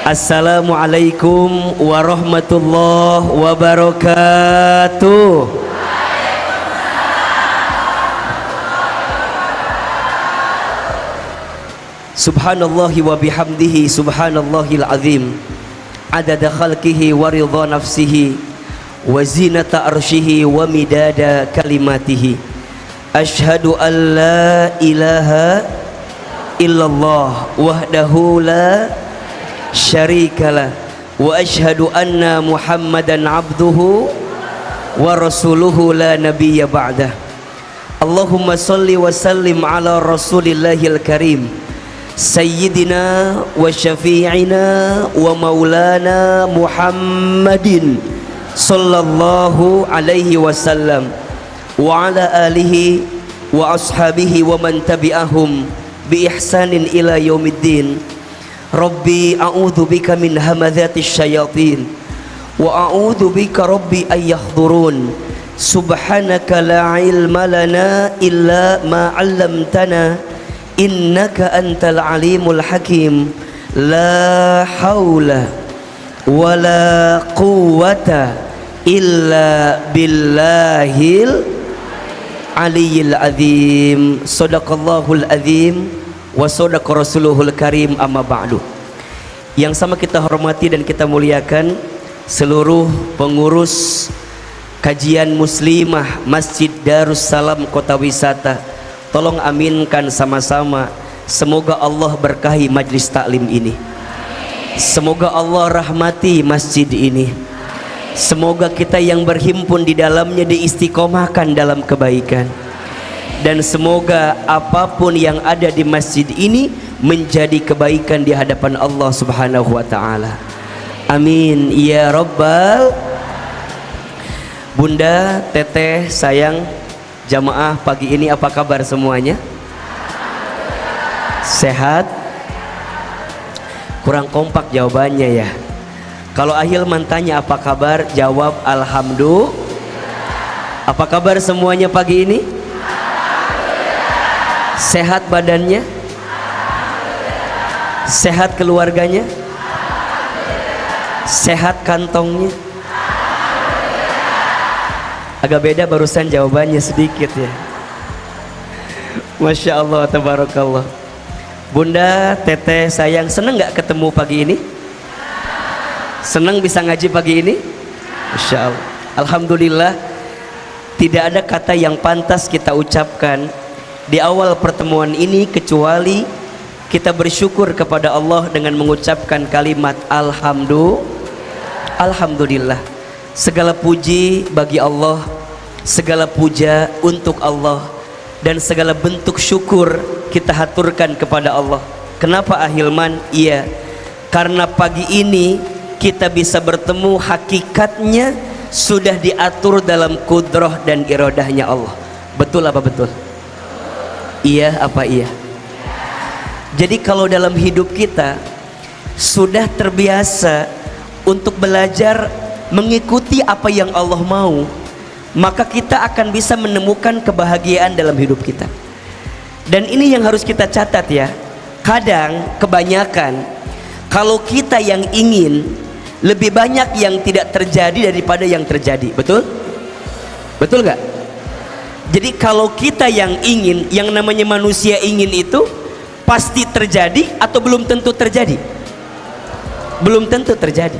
Assalamualaikum warahmatullahi wabarakatuh. Subhanallahi wa bihamdihi subhanallahil azim adada khalqihi wa ridha nafsihi wa zinata arshihi wa midada kalimatihi. Ashhadu an la ilaha illallah wahdahu la syarikalah wa ashhadu anna muhammadan abduhu wa rasuluhu la nabiyya ba'dah. Allahumma salli wa sallim ala rasulillahil karim sayyidina wa syafi'ina wa maulana muhammadin sallallahu alaihi wasallam wa ala alihi wa ashabihi wa man tabi'ahum bi ihsanin ila yaumiddin. Rabbi a'udzu bika min hamadzatis syayatin wa a'udzu bika rabbi ay yahdurun. Subhanaka la ilma lana illa ma 'allamtana innaka antal alimul hakim. La haula wala quwwata illa billahil aliyil azim. Sadaqallahul azim wa sadaqa rasuluhul karim, amma ba'du. Yang sama kita hormati dan kita muliakan seluruh pengurus kajian muslimah Masjid Darussalam Kota Wisata. Tolong aminkan sama-sama, semoga Allah berkahi majlis taklim ini, semoga Allah rahmati masjid ini, semoga kita yang berhimpun di dalamnya diistiqomahkan dalam kebaikan, dan semoga apapun yang ada di masjid ini menjadi kebaikan di hadapan Allah Subhanahu wa ta'ala. Amin ya rabbal. Bunda, teteh, sayang, jamaah pagi ini apa kabar semuanya? Sehat? Kurang kompak jawabannya ya. Kalau Ahilman tanya apa kabar, jawab alhamdulillah. Apa kabar semuanya pagi ini? Sehat badannya? Sehat keluarganya? Sehat kantongnya? Agak beda barusan jawabannya sedikit ya. Masya Allah, tabarakallah. Bunda, teteh, sayang, seneng gak ketemu pagi ini? Seneng bisa ngaji pagi ini? Masya Allah. Alhamdulillah, tidak ada kata yang pantas kita ucapkan di awal pertemuan ini kecuali kita bersyukur kepada Allah dengan mengucapkan kalimat Alhamdulillah. Segala puji bagi Allah, segala puja untuk Allah, dan segala bentuk syukur kita haturkan kepada Allah. Kenapa Ahilman? Iya, karena pagi ini kita bisa bertemu, hakikatnya sudah diatur dalam kudrah dan iradahnya Allah. Betul apa betul? Iya apa iya? Jadi kalau dalam hidup kita sudah terbiasa untuk belajar mengikuti apa yang Allah mau, maka kita akan bisa menemukan kebahagiaan dalam hidup kita. Dan ini yang harus kita catat ya. Kadang kebanyakan kalau kita yang ingin, lebih banyak yang tidak terjadi daripada yang terjadi. Betul? Betul gak? Jadi kalau kita yang ingin, yang namanya manusia ingin itu pasti terjadi atau belum tentu terjadi? Belum tentu terjadi.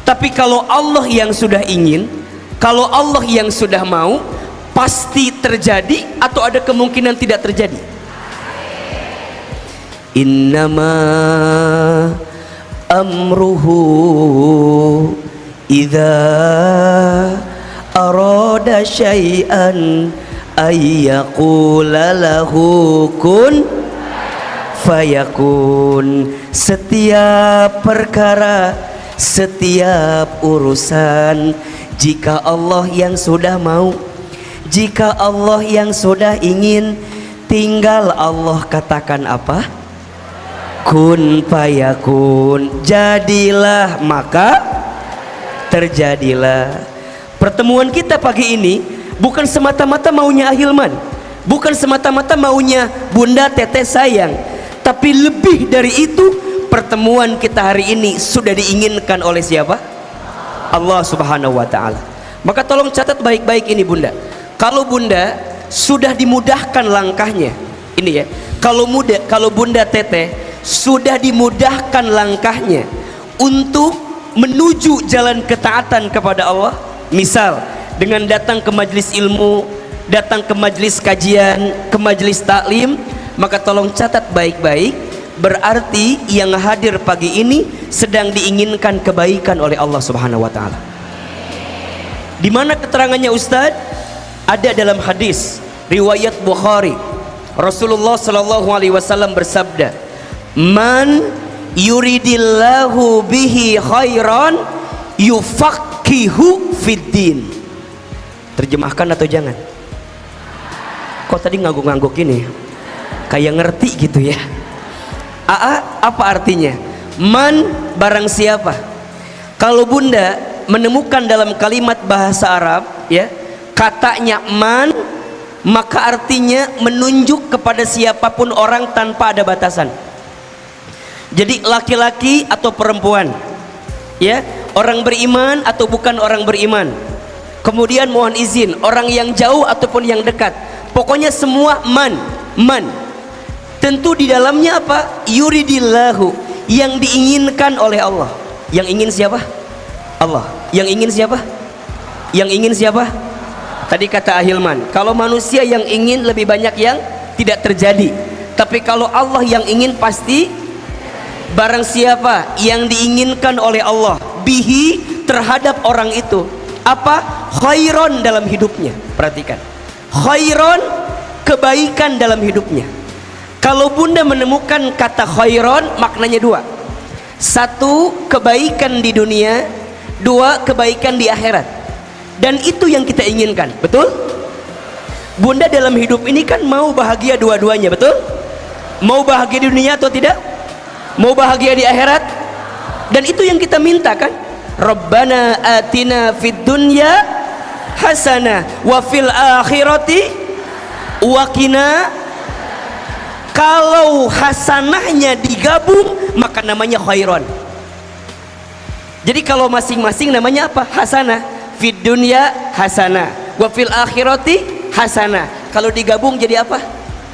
Tapi kalau Allah yang sudah ingin, kalau Allah yang sudah mau, pasti terjadi atau ada kemungkinan tidak terjadi? Innama amruhu idza arada syai'an ayyaqula lahu kun fayakun. Setiap perkara, setiap urusan, jika Allah yang sudah mau, jika Allah yang sudah ingin, tinggal Allah katakan apa? Kun fayakun. Jadilah maka terjadilah. Pertemuan kita pagi ini bukan semata-mata maunya Ahilman, bukan semata-mata maunya Bunda, Teteh, sayang, tapi lebih dari itu pertemuan kita hari ini sudah diinginkan oleh siapa? Allah Subhanahu wa Ta'ala. Maka tolong catat baik-baik ini Bunda. Kalau Bunda sudah dimudahkan langkahnya, ini ya, kalau Bunda Teteh sudah dimudahkan langkahnya untuk menuju jalan ketaatan kepada Allah, misal dengan datang ke majelis ilmu, datang ke majelis kajian, ke majelis taklim, maka tolong catat baik-baik, berarti yang hadir pagi ini sedang diinginkan kebaikan oleh Allah Subhanahu wa Ta'ala. Di mana keterangannya Ustadz? Ada dalam hadis riwayat Bukhari. Rasulullah sallallahu alaihi wasallam bersabda, "Man yuridillahu bihi khairan yufaqihu fiddin." Terjemahkan atau jangan? Kok tadi ngangguk-ngangguk gini? Kayak ngerti gitu ya. Apa artinya? Man, barang siapa. Kalau Bunda menemukan dalam kalimat bahasa Arab ya, katanya man, maka artinya menunjuk kepada siapapun orang tanpa ada batasan. Jadi laki-laki atau perempuan ya, orang beriman atau bukan orang beriman, kemudian mohon izin orang yang jauh ataupun yang dekat, pokoknya semua man. Tentu di dalamnya apa? Yuridillahu, yang diinginkan oleh Allah. Yang ingin siapa? Allah. Yang ingin siapa? Yang ingin siapa? Tadi kata Ahilman, kalau manusia yang ingin lebih banyak yang tidak terjadi, tapi kalau Allah yang ingin pasti. Barang siapa yang diinginkan oleh Allah bihi, terhadap orang itu apa? Khairon dalam hidupnya. Perhatikan, khairon, kebaikan dalam hidupnya. Kalau Bunda menemukan kata khairon, maknanya dua. Satu, kebaikan di dunia. Dua, kebaikan di akhirat. Dan itu yang kita inginkan, betul? Bunda dalam hidup ini kan mau bahagia dua-duanya, betul? Mau bahagia di dunia atau tidak? Mau bahagia di akhirat? Dan itu yang kita minta kan? Rabbana atina fid dunya hasanah wa fil akhirati waqina. Kalau hasanahnya digabung maka namanya khairon. Jadi kalau masing-masing namanya apa? Hasanah. Fid dunya hasanah wa fil akhirati hasanah. Kalau digabung jadi apa?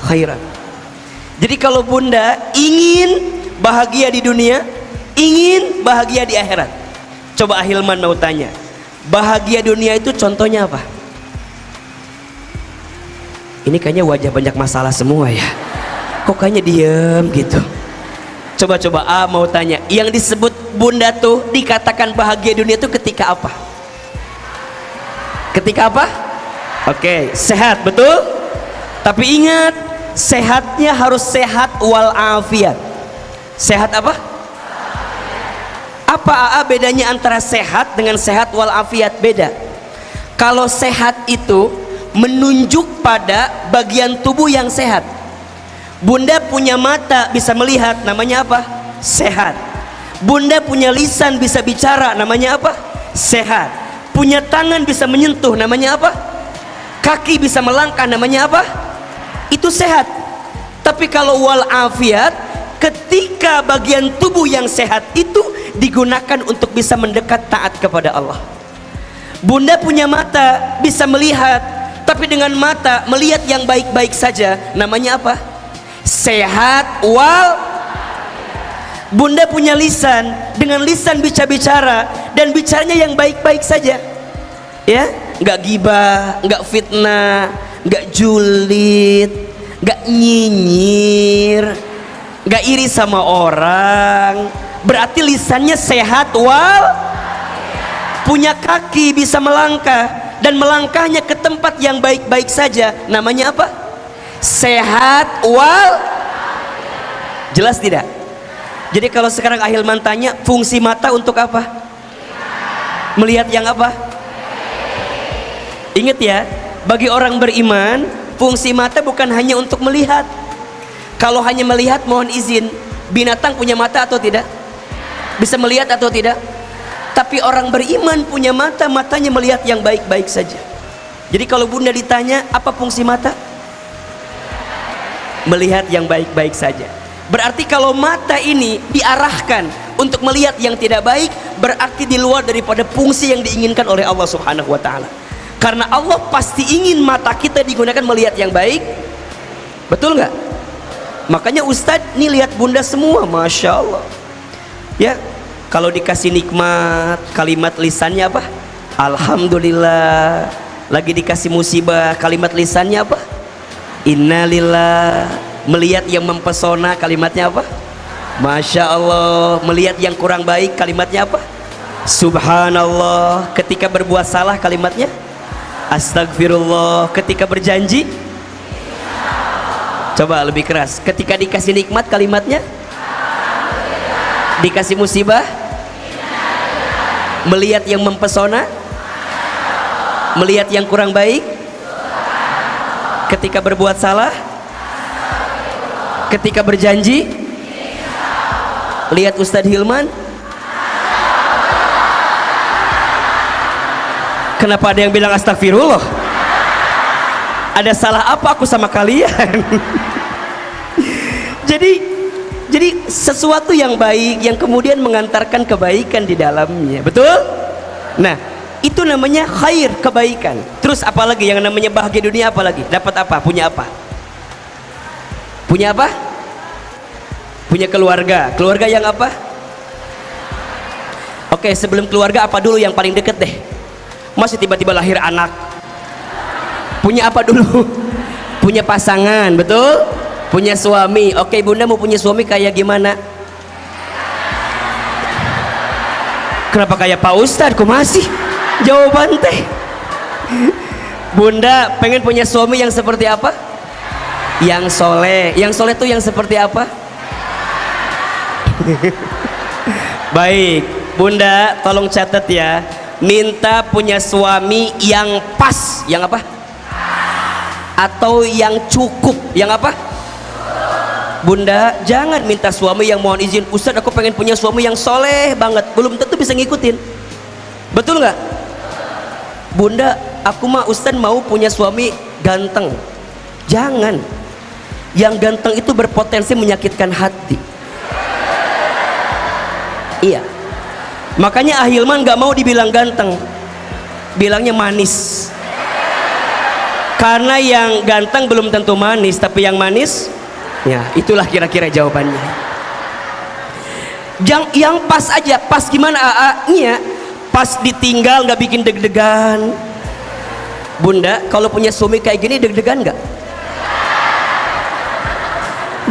Khairan. Jadi kalau Bunda ingin bahagia di dunia, ingin bahagia di akhirat, coba Ahilman mau tanya, bahagia dunia itu contohnya apa? Ini kayaknya wajah banyak masalah semua ya, kok kayaknya diem gitu. Coba mau tanya, yang disebut Bunda tuh dikatakan bahagia dunia itu ketika apa? Ketika apa? Oke, sehat, betul? Tapi ingat, sehatnya harus sehat walafiat. Sehat apa? Apa bedanya antara sehat dengan sehat walafiat? Beda. Kalau sehat itu menunjuk pada bagian tubuh yang sehat. Bunda punya mata bisa melihat, namanya apa? Sehat. Bunda punya lisan bisa bicara, namanya apa? Sehat. Punya tangan bisa menyentuh, namanya apa? Kaki bisa melangkah, namanya apa? Itu sehat. Tapi kalau walafiat, ketika bagian tubuh yang sehat itu digunakan untuk bisa mendekat taat kepada Allah. Bunda punya mata bisa melihat, tapi dengan mata melihat yang baik-baik saja, namanya apa? Sehat wal. Bunda punya lisan, dengan lisan bisa bicara dan bicaranya yang baik-baik saja, ya, nggak gibah, nggak fitnah, nggak julid, nggak nyinyir, nggak iri sama orang. Berarti lisannya sehat wal. Punya kaki bisa melangkah dan melangkahnya ke tempat yang baik-baik saja, namanya apa? Sehat wal. Jelas tidak? Jadi kalau sekarang Ahilman tanya, fungsi mata untuk apa? Melihat yang apa? Ingat ya, bagi orang beriman fungsi mata bukan hanya untuk melihat. Kalau hanya melihat, mohon izin, binatang punya mata atau tidak? Bisa melihat atau tidak? Tapi orang beriman punya mata, matanya melihat yang baik-baik saja. Jadi kalau Bunda ditanya apa fungsi mata? Melihat yang baik-baik saja. Berarti kalau mata ini diarahkan untuk melihat yang tidak baik, berarti di luar daripada fungsi yang diinginkan oleh Allah Subhanahu wa taala. Karena Allah pasti ingin mata kita digunakan melihat yang baik. Betul nggak? Makanya Ustadz nih lihat bunda semua, Masya Allah. Ya, kalau dikasih nikmat, kalimat lisannya apa? Alhamdulillah. Lagi dikasih musibah, kalimat lisannya apa? Innalillah. Melihat yang mempesona, kalimatnya apa? Masya Allah. Melihat yang kurang baik, kalimatnya apa? Subhanallah. Ketika berbuat salah, kalimatnya Astagfirullah. Ketika berjanji, coba lebih keras. Ketika dikasih nikmat, kalimatnya dikasih musibah, melihat yang mempesona, melihat yang kurang baik, ketika berbuat salah, ketika berjanji. Lihat Ustadz Hilman. Kenapa ada yang bilang astagfirullah? Ada salah apa aku sama kalian? Jadi sesuatu yang baik yang kemudian mengantarkan kebaikan di dalamnya, betul? Nah, itu namanya khair, kebaikan. Terus apalagi yang namanya bahagia dunia, apalagi? Dapat apa? Punya apa? Punya apa? Punya keluarga. Keluarga yang apa? Oke, sebelum keluarga apa dulu yang paling deket deh? Masih tiba-tiba lahir anak. Punya apa dulu? Punya pasangan, betul? Punya suami. Oke, bunda mau punya suami kayak gimana? Kenapa kayak Pak Ustadz? Kok masih jawaban teh? Bunda pengen punya suami yang seperti apa? Yang soleh. Yang soleh tuh yang seperti apa? Baik, bunda tolong catat ya. Minta punya suami yang pas. Yang apa? Atau yang cukup. Yang apa? Bunda jangan minta suami yang mohon izin, Ustadz aku pengen punya suami yang soleh banget, belum tentu bisa ngikutin. Betul nggak? Bunda aku mah Ustadz mau punya suami ganteng. Jangan. Yang ganteng itu berpotensi menyakitkan hati. Iya. Makanya Ahilman gak mau dibilang ganteng, bilangnya manis. Karena yang ganteng belum tentu manis, tapi yang manis, ya itulah kira-kira jawabannya. Yang pas aja. Pas gimana AA-nya? Pas ditinggal gak bikin deg-degan. Bunda kalau punya suami kayak gini deg-degan gak?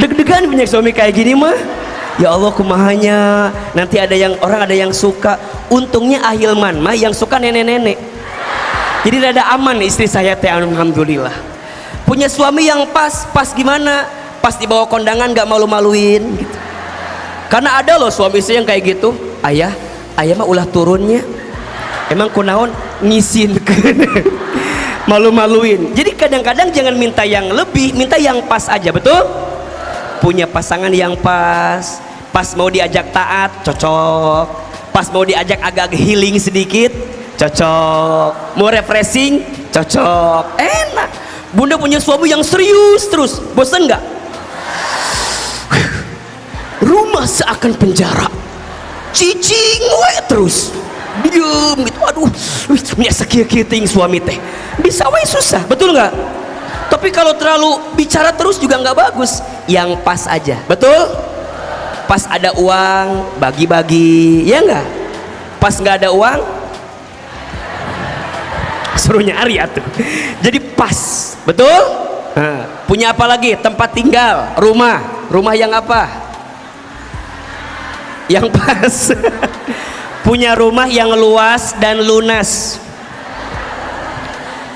Deg-degan punya suami kayak gini mah. Ya Allah kumahanya, nanti ada yang suka. Untungnya Ahilman mah yang suka nenek-nenek. Jadi rada aman istri saya teh, alhamdulillah. Punya suami yang pas gimana? Pas dibawa kondangan gak malu-maluin gitu. Karena ada loh suami istri yang kayak gitu. Ayah mah ulah turunnya. Emang kunaon ngisin malu-maluin. Jadi kadang-kadang jangan minta yang lebih, minta yang pas aja, betul? Punya pasangan yang pas mau diajak taat cocok, pas mau diajak agak healing sedikit cocok, mau refreshing cocok, enak. Bunda punya suami yang serius terus, bosan nggak? Rumah seakan penjara, cicing we terus diem gitu. Aduh, punya sekian suami teh bisa we susah, betul nggak? Tapi kalau terlalu bicara terus juga nggak bagus. Yang pas aja, betul? Pas ada uang bagi-bagi, ya nggak? Pas nggak ada uang suruh nyari atuh. Jadi pas, betul? Nah, punya apa lagi? Tempat tinggal, rumah yang apa? Yang pas. Punya rumah yang luas dan lunas.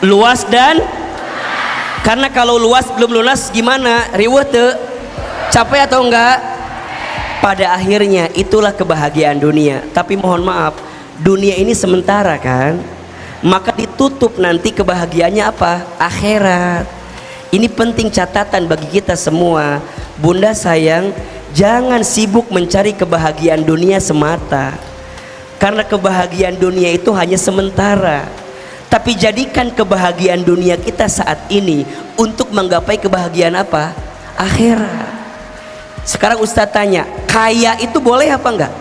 Luas dan, karena kalau luas belum lunas gimana? Riweuh teu? Capek atau enggak? Pada akhirnya itulah kebahagiaan dunia. Tapi mohon maaf, dunia ini sementara kan? Maka ditutup nanti kebahagiaannya apa? Akhirat. Ini penting catatan bagi kita semua. Bunda sayang, jangan sibuk mencari kebahagiaan dunia semata. Karena kebahagiaan dunia itu hanya sementara. Tapi jadikan kebahagiaan dunia kita saat ini untuk menggapai kebahagiaan apa? Akhirat. Sekarang Ustadz tanya, kaya itu boleh apa enggak?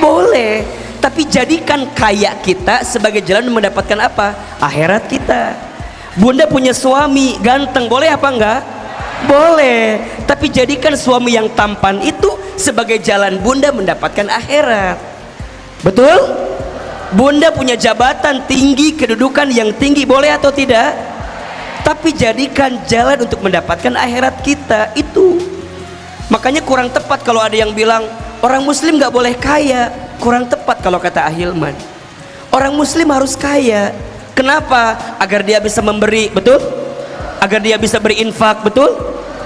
Boleh. Tapi jadikan kaya kita sebagai jalan mendapatkan apa? Akhirat kita. Bunda punya suami ganteng, boleh apa enggak? Boleh. Tapi jadikan suami yang tampan itu sebagai jalan bunda mendapatkan akhirat. Betul? Bunda punya jabatan tinggi, kedudukan yang tinggi, boleh atau tidak? Tapi jadikan jalan untuk mendapatkan akhirat kita itu. Makanya kurang tepat kalau ada yang bilang orang muslim gak boleh kaya. Kurang tepat kalau kata Ahilman. Orang muslim harus kaya. Kenapa? Agar dia bisa memberi, betul? Agar dia bisa berinfak, betul?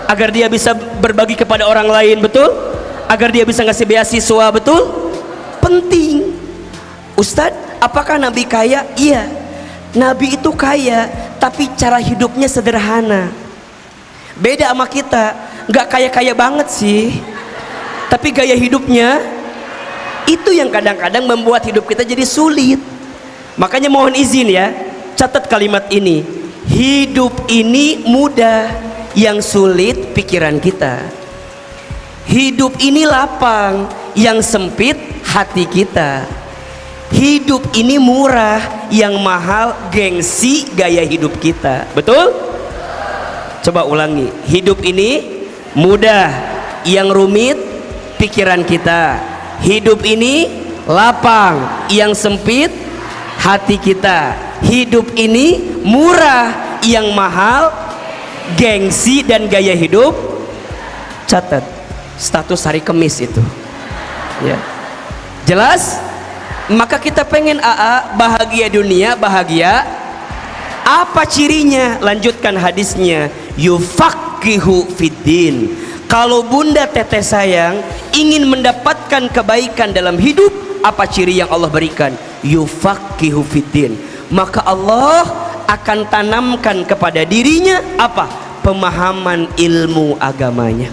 Agar dia bisa berbagi kepada orang lain, betul? Agar dia bisa ngasih beasiswa, betul? Penting. Ustadz, apakah Nabi kaya? Iya, Nabi itu kaya, tapi cara hidupnya sederhana. Beda sama kita, nggak kaya-kaya banget sih, tapi gaya hidupnya itu yang kadang-kadang membuat hidup kita jadi sulit. Makanya mohon izin ya, catat kalimat ini. Hidup ini mudah, yang sulit pikiran kita. Hidup ini lapang, yang sempit hati kita. Hidup ini murah, yang mahal gengsi gaya hidup kita. Betul? Coba ulangi. Hidup ini mudah, yang rumit pikiran kita. Hidup ini lapang, yang sempit hati kita. Hidup ini murah, yang mahal gengsi dan gaya hidup. Catat status hari Kamis itu ya. Jelas? Maka kita pengen AA bahagia dunia, bahagia apa cirinya? Lanjutkan hadisnya, yufaqihu fiddin. Kalau bunda teteh sayang ingin mendapatkan kebaikan dalam hidup, apa ciri yang Allah berikan? Yufaqihu fiddin. Maka Allah akan tanamkan kepada dirinya apa? Pemahaman ilmu agamanya.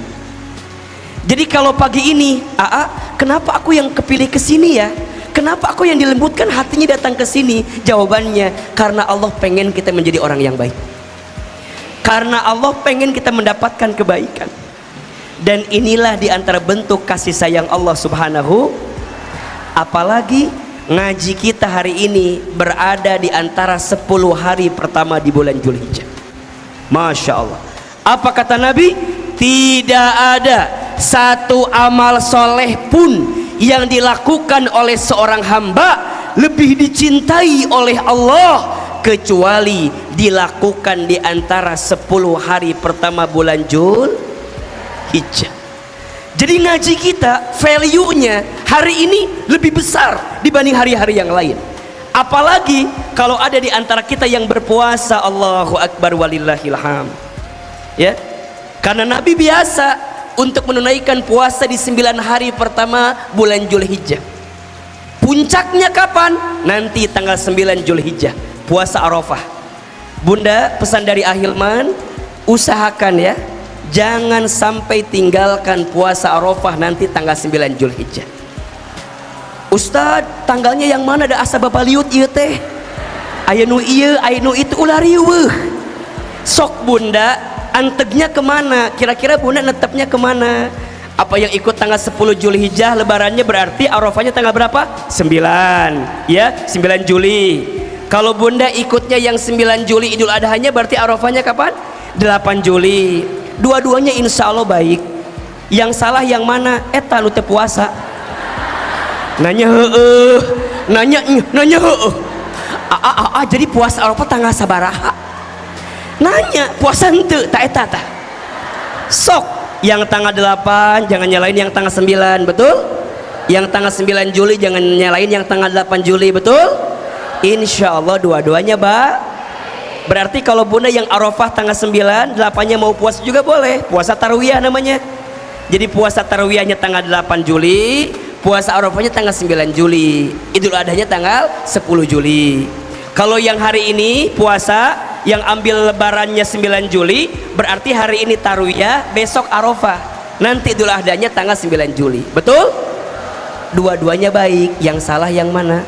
Jadi kalau pagi ini AA, kenapa aku yang kepilih ke sini ya? Kenapa aku yang dilembutkan hatinya datang ke sini? Jawabannya, karena Allah pengen kita menjadi orang yang baik. Karena Allah pengen kita mendapatkan kebaikan. Dan inilah di antara bentuk kasih sayang Allah Subhanahu. Apalagi ngaji kita hari ini berada di antara 10 hari pertama di bulan Zulhijjah. Masya Allah. Apa kata Nabi? Tidak ada satu amal soleh pun yang dilakukan oleh seorang hamba lebih dicintai oleh Allah kecuali dilakukan di antara 10 hari pertama bulan Zulhijjah. Jadi ngaji kita value-nya hari ini lebih besar dibanding hari-hari yang lain. Apalagi kalau ada di antara kita yang berpuasa. Allahu Akbar walillahilham. Ya, karena Nabi biasa untuk menunaikan puasa di 9 hari pertama bulan Zulhijjah. Puncaknya kapan? Nanti tanggal 9 Zulhijjah, puasa Arafah. Bunda, pesan dari Ahilman, usahakan ya, jangan sampai tinggalkan puasa Arafah nanti tanggal 9 Zulhijjah. Ustadz, tanggalnya yang mana? Ada asa bapak liut ieu teh. Aya nu ieu, aya nu itu ulah riweuh. Sok bunda, antegnya kemana? Kira-kira bunda netepnya kemana? Apa yang ikut tanggal 10 Zulhijjah lebarannya berarti Arafahnya tanggal berapa? 9 ya, 9 Juli. Kalau bunda ikutnya yang 9 Juli Idul Adhanya berarti Arafahnya kapan? 8 Juli. Dua-duanya insya Allah baik. Yang salah yang mana? Eta nu teu puasa. Nanya heeh, nanya heeh. Jadi puasa Arafah tanggal sabaraha? Nanya puasa henteu tak eta tah. Sok yang tanggal 8 jangan nyalain yang tanggal 9, betul? Yang tanggal 9 Juli jangan nyalain yang tanggal 8 Juli, betul? Insya Allah dua-duanya berarti kalau bunda yang Arafah tanggal 9, 8-nya mau puasa juga boleh. Puasa Tarwiyah namanya. Jadi puasa Tarwiyahnya tanggal 8 Juli, puasa Arafahnya tanggal 9 Juli, Idul Adhanya tanggal 10 Juli. Kalau yang hari ini puasa yang ambil lebarannya 9 Juli berarti hari ini Tarwiyah, besok Arafah, nanti Idul Adhanya tanggal 9 Juli, betul? Dua-duanya baik. Yang salah yang mana?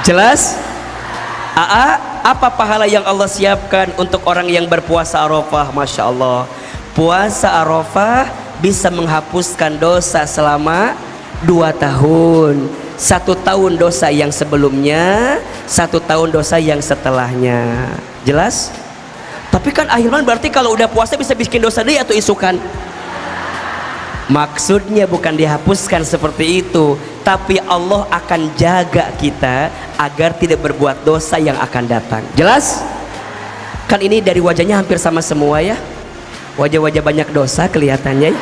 Jelas? Apa pahala yang Allah siapkan untuk orang yang berpuasa Arafah? Masya Allah, Puasa Arafah bisa menghapuskan dosa selama 2 tahun. 1 tahun dosa yang sebelumnya, 1 tahun dosa yang setelahnya. Jelas? Tapi kan Ahilman berarti kalau udah puasa bisa bikin dosa deh atau isukan? Maksudnya bukan dihapuskan seperti itu, tapi Allah akan jaga kita agar tidak berbuat dosa yang akan datang. Jelas? Kan ini dari wajahnya hampir sama semua ya. Wajah-wajah banyak dosa kelihatannya ya.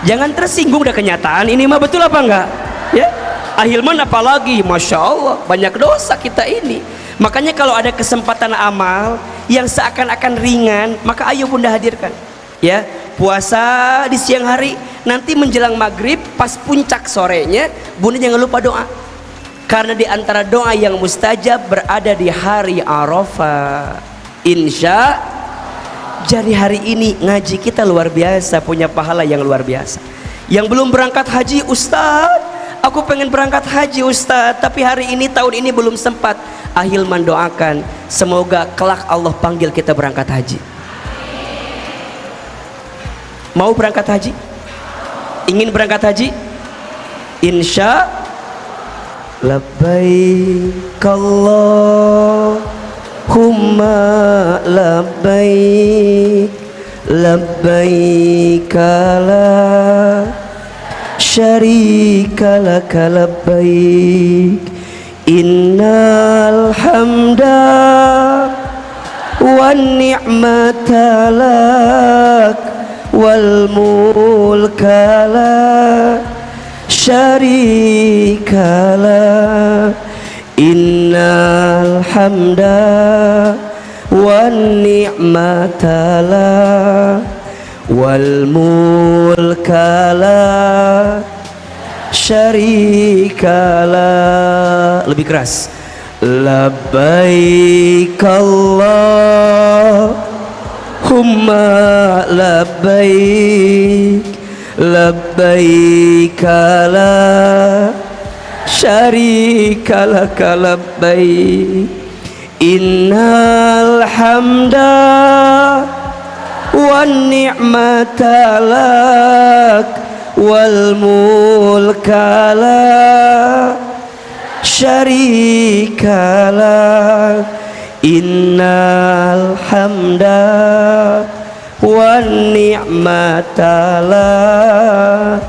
Jangan tersinggung, udah kenyataan ini mah, betul apa enggak? Ya, Ahilman apalagi, Masya Allah banyak dosa kita ini. Makanya kalau ada kesempatan amal yang seakan-akan ringan, maka ayo Bunda hadirkan ya. Puasa di siang hari, nanti menjelang maghrib pas puncak sorenya Bunda jangan lupa doa, karena di antara doa yang mustajab berada di hari Arafah. Insya. Jadi hari ini ngaji kita luar biasa, punya pahala yang luar biasa. Yang belum berangkat haji, Ustaz, aku pengen berangkat haji Ustaz, tapi hari ini tahun ini belum sempat. Ahilman doakan semoga kelak Allah panggil kita berangkat haji. Mau berangkat haji? Ingin berangkat haji? Insya labbaik Allahumma labbaik labbaik la syarika laka labbaik innal hamda wan ni'mata lak wal mulka la syarika la innal hamda wan ni'mata la wal mulka la syarika la. Lebih keras. Labbaik Allahumma labbaik labbaik la syarika laka labbaik innal hamda wan ni'mata lak wal mulka la syarika lak innal hamda wan ni'mata lak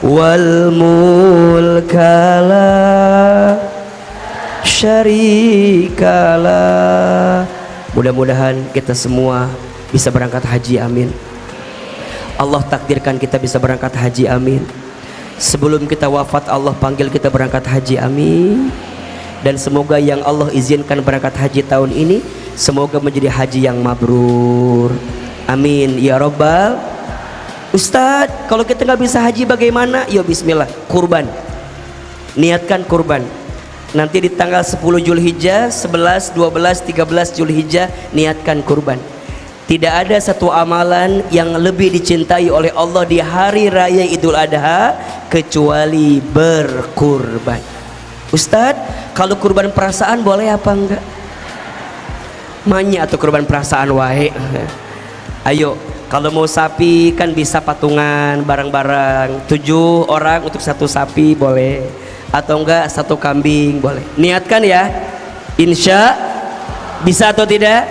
wal mulka la syarika lak. Mudah-mudahan kita semua bisa berangkat haji, amin. Allah takdirkan kita bisa berangkat haji, amin. Sebelum kita wafat Allah panggil kita berangkat haji, amin. Dan semoga yang Allah izinkan berangkat haji tahun ini semoga menjadi haji yang mabrur, amin ya robbal. Ustadz, kalau kita nggak bisa haji bagaimana? Yo bismillah, kurban. Niatkan kurban. Nanti di tanggal 10 Zulhijjah, 11, 12, 13 Zulhijjah niatkan kurban. Tidak ada satu amalan yang lebih dicintai oleh Allah di hari raya Idul Adha kecuali berkurban. Ustadz, kalau kurban perasaan boleh apa enggak? Manya atau kurban perasaan wae. Ayo, kalau mau sapi kan bisa patungan bareng-bareng, 7 orang untuk 1 sapi boleh, atau enggak 1 kambing boleh. Niatkan ya. Insya bisa atau tidak?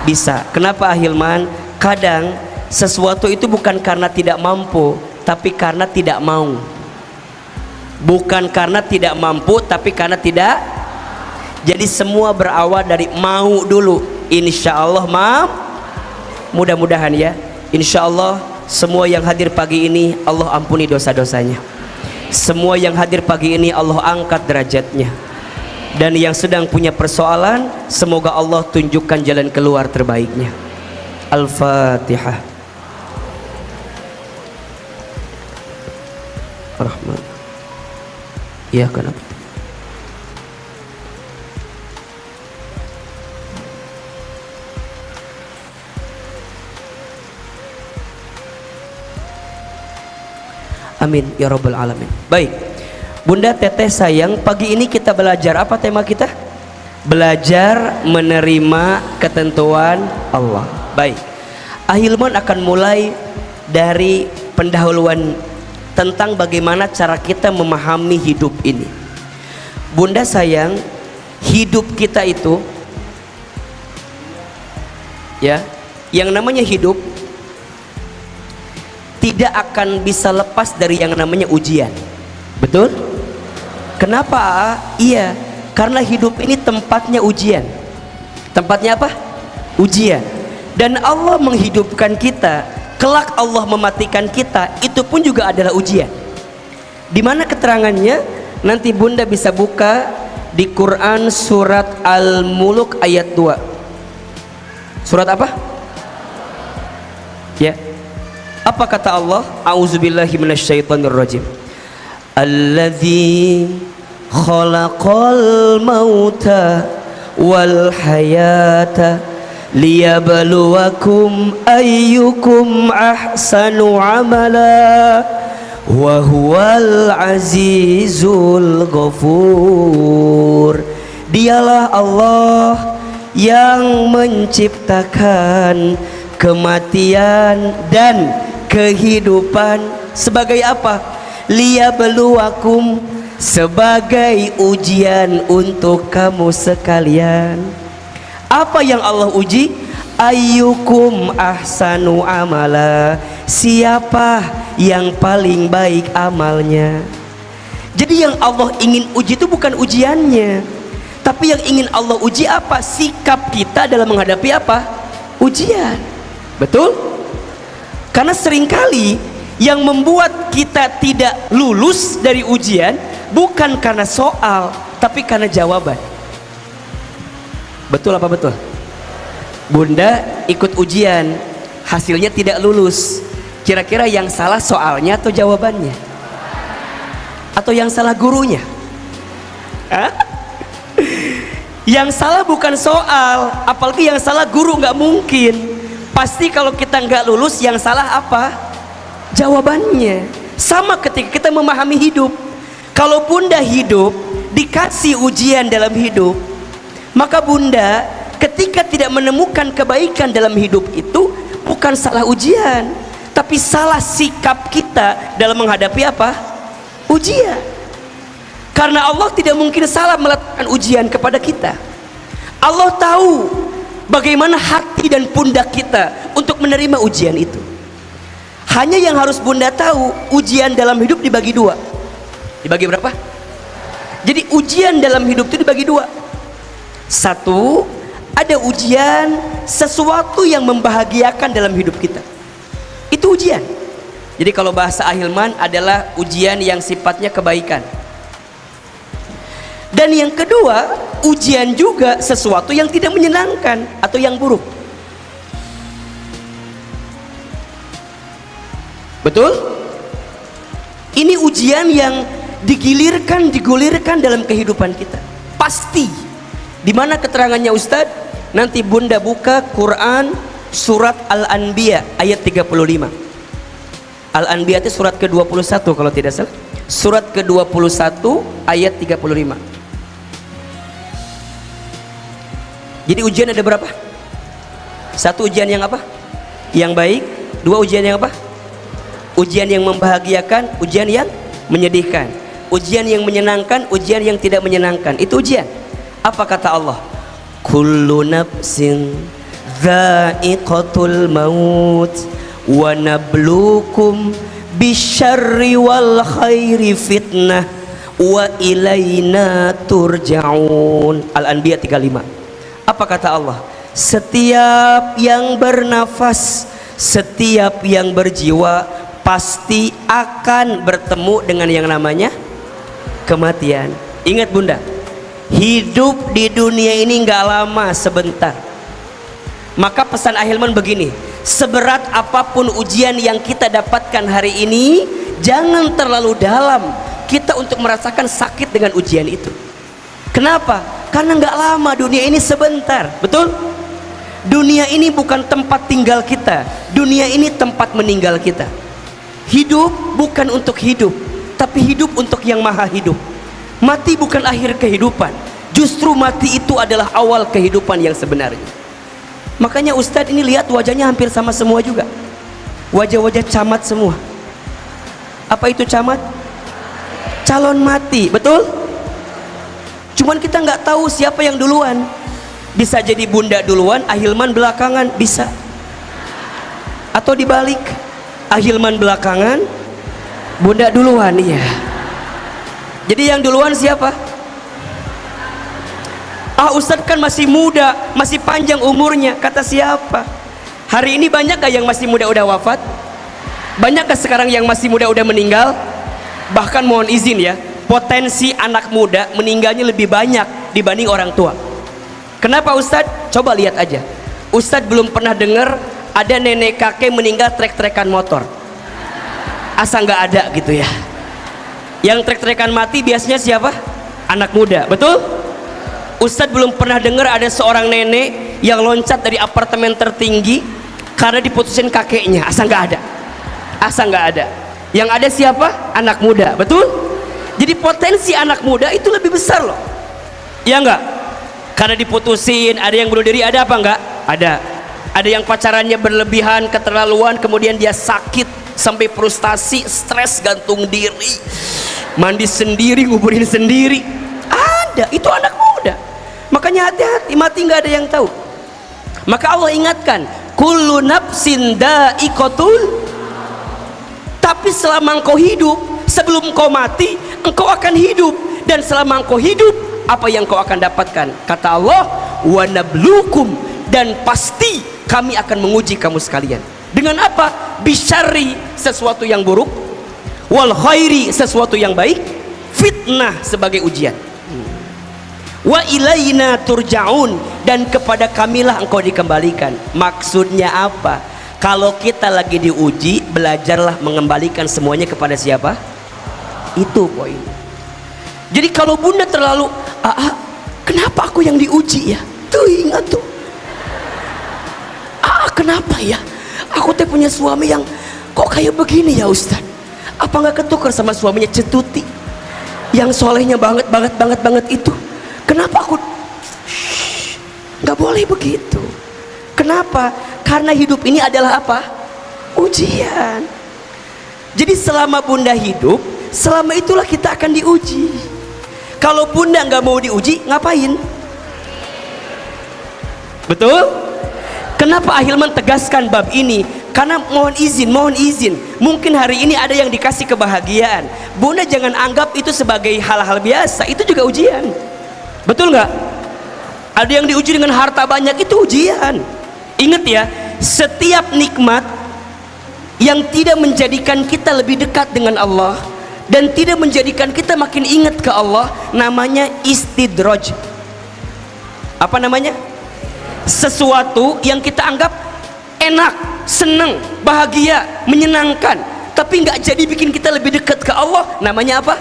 Bisa. Kenapa Ahilman? Kadang sesuatu itu bukan karena tidak mampu, tapi karena tidak mau. Bukan karena tidak mampu, tapi karena tidak. Jadi semua berawal dari mau dulu. Insya Allah mudah-mudahan ya. Insya Allah semua yang hadir pagi ini Allah ampuni dosa-dosanya. Semua yang hadir pagi ini Allah angkat derajatnya. Dan yang sedang punya persoalan semoga Allah tunjukkan jalan keluar terbaiknya. Al-Fatihah. Rahman. Ya kenapa? Amin ya rabbal alamin. Baik. Bunda teteh sayang, pagi ini kita belajar apa tema kita? Belajar menerima ketentuan Allah. Baik. Ahilman akan mulai dari pendahuluan tentang bagaimana cara kita memahami hidup ini. Bunda sayang, hidup kita itu ya, yang namanya hidup tidak akan bisa lepas dari yang namanya ujian. Betul? Kenapa? Iya, karena hidup ini tempatnya ujian. Tempatnya apa? Ujian. Dan Allah menghidupkan kita, kelak Allah mematikan kita, itu pun juga adalah ujian. Di mana keterangannya? Nanti Bunda bisa buka di Quran surat Al-Muluk ayat 2. Surat apa? Ya. Apa kata Allah? A'udzubillahi minasyaitonirrajim. Alladzi khalaqal mauta wal hayata liyabluwakum ayyukum ahsanu amala wa huwal azizul ghafur. Dialah Allah yang menciptakan kematian dan kehidupan sebagai apa? Liyabluwakum, sebagai ujian untuk kamu sekalian. Apa yang Allah uji? Ayyukum ahsanu amala, siapa yang paling baik amalnya. Jadi yang Allah ingin uji itu bukan ujiannya, tapi yang ingin Allah uji apa? Sikap kita dalam menghadapi apa? Ujian. Betul? Karena seringkali yang membuat kita tidak lulus dari ujian bukan karena soal, tapi karena jawaban. Betul apa betul? Bunda ikut ujian, hasilnya tidak lulus. Kira-kira yang salah soalnya atau jawabannya? Atau yang salah gurunya? Hah? Yang salah bukan soal, apalagi yang salah guru, nggak mungkin. Pasti kalau kita nggak lulus, yang salah apa? Jawabannya. Sama ketika kita memahami hidup. Kalau Bunda hidup dikasih ujian dalam hidup, maka Bunda ketika tidak menemukan kebaikan dalam hidup itu bukan salah ujian, tapi salah sikap kita dalam menghadapi apa? Ujian. Karena Allah tidak mungkin salah meletakkan ujian kepada kita. Allah tahu bagaimana hati dan pundak kita untuk menerima ujian itu. Hanya yang harus Bunda tahu, ujian dalam hidup dibagi dua. Dibagi berapa? Jadi ujian dalam hidup itu dibagi dua. Satu, ada ujian sesuatu yang membahagiakan dalam hidup kita. Itu ujian. Jadi kalau bahasa Ahilman adalah ujian yang sifatnya kebaikan. Dan yang kedua, ujian juga sesuatu yang tidak menyenangkan atau yang buruk. Betul? Ini ujian yang digulirkan dalam kehidupan kita. Pasti. Di mana keterangannya Ustadz? Nanti Bunda buka Quran surat Al-Anbiya ayat 35. Al-Anbiya itu surat ke-21 kalau tidak salah. Surat ke-21 ayat 35. Jadi ujian ada berapa? Satu, ujian yang apa? Yang baik. Dua, ujian yang apa? Ujian yang membahagiakan, ujian yang menyedihkan. Ujian yang menyenangkan, ujian yang tidak menyenangkan. Itu ujian. Apa kata Allah? Kullu nafsin dha'iqatul maut wa nabluukum bisyarri wal khairi fitnah wa ilaina turja'un. Al-Anbiya 35. Apa kata Allah? Setiap yang bernafas, setiap yang berjiwa pasti akan bertemu dengan yang namanya kematian. Ingat Bunda, hidup di dunia ini nggak lama, sebentar. Maka pesan Ahilman begini, seberat apapun ujian yang kita dapatkan hari ini, jangan terlalu dalam kita untuk merasakan sakit dengan ujian itu. Kenapa? Karena nggak lama, dunia ini sebentar. Betul? Dunia ini bukan tempat tinggal kita, dunia ini tempat meninggal kita. Hidup bukan untuk hidup, tapi hidup untuk yang maha hidup. Mati bukan akhir kehidupan, justru mati itu adalah awal kehidupan yang sebenarnya. Makanya Ustadz ini lihat wajahnya hampir sama semua juga, wajah-wajah camat semua. Apa itu camat? Calon mati, betul? Cuman kita nggak tahu siapa yang duluan. Bisa jadi bunda duluan, Ahilman belakangan, bisa. Atau dibalik, Ahilman belakangan, bunda duluan, iya. Jadi yang duluan siapa? Ah, Ustadz kan masih muda, masih panjang umurnya. Kata siapa? Hari ini banyak gak yang masih muda udah wafat? Banyak gak sekarang yang masih muda udah meninggal? Bahkan mohon izin ya, potensi anak muda meninggalnya lebih banyak dibanding orang tua. Kenapa Ustadz? Coba lihat aja. Ustadz belum pernah dengar ada nenek kakek meninggal trek-trekan motor. Asal nggak ada gitu ya. Yang trek-trekan mati biasanya siapa? Anak muda, betul? Ustadz belum pernah dengar ada seorang nenek yang loncat dari apartemen tertinggi karena diputusin kakeknya. Asal nggak ada. Asal nggak ada. Yang ada siapa? Anak muda, betul? Jadi potensi anak muda itu lebih besar loh. Ya nggak? Karena diputusin, ada yang bunuh diri, ada apa nggak? Ada. Ada yang pacarannya berlebihan, keterlaluan, kemudian dia sakit sampai frustasi, stres, gantung diri, mandi sendiri, nguburin sendiri. Ada, itu anak muda. Makanya hati-hati, mati nggak ada yang tahu. Maka Allah ingatkan, kullu nafsin dha'iqatul. Tapi selama engkau hidup, sebelum engkau mati, engkau akan hidup. Dan selama engkau hidup, apa yang engkau akan dapatkan? Kata Allah, wa nablukum, dan pasti kami akan menguji kamu sekalian. Dengan apa? Bisyarri, sesuatu yang buruk, wal khairi, sesuatu yang baik, fitnah sebagai ujian. Wa ilaina turja'un, dan kepada kamilah engkau dikembalikan. Maksudnya apa? Kalau kita lagi diuji, belajarlah mengembalikan semuanya kepada siapa? Itu poin. Jadi kalau bunda terlalu, kenapa aku yang diuji ya? Tuh ingat tuh. Kenapa ya? Aku teh punya suami yang kok kayak begini ya Ustaz? Apa nggak ketukar sama suaminya Cetuti? Yang solehnya banget itu. Kenapa aku? Nggak boleh begitu. Kenapa? Karena hidup ini adalah apa? Ujian. Jadi selama bunda hidup, selama itulah kita akan diuji. Kalau bunda nggak mau diuji, ngapain? Betul? Kenapa Ahilman tegaskan bab ini? Karena mohon izin, mungkin hari ini ada yang dikasih kebahagiaan. Bunda jangan anggap itu sebagai hal-hal biasa, itu juga ujian. Betul nggak? Ada yang diuji dengan harta banyak, itu ujian. Ingat ya, setiap nikmat yang tidak menjadikan kita lebih dekat dengan Allah dan tidak menjadikan kita makin ingat ke Allah, namanya istidraj. Apa namanya? Sesuatu yang kita anggap enak, senang, bahagia, menyenangkan, tapi nggak jadi bikin kita lebih dekat ke Allah, namanya apa?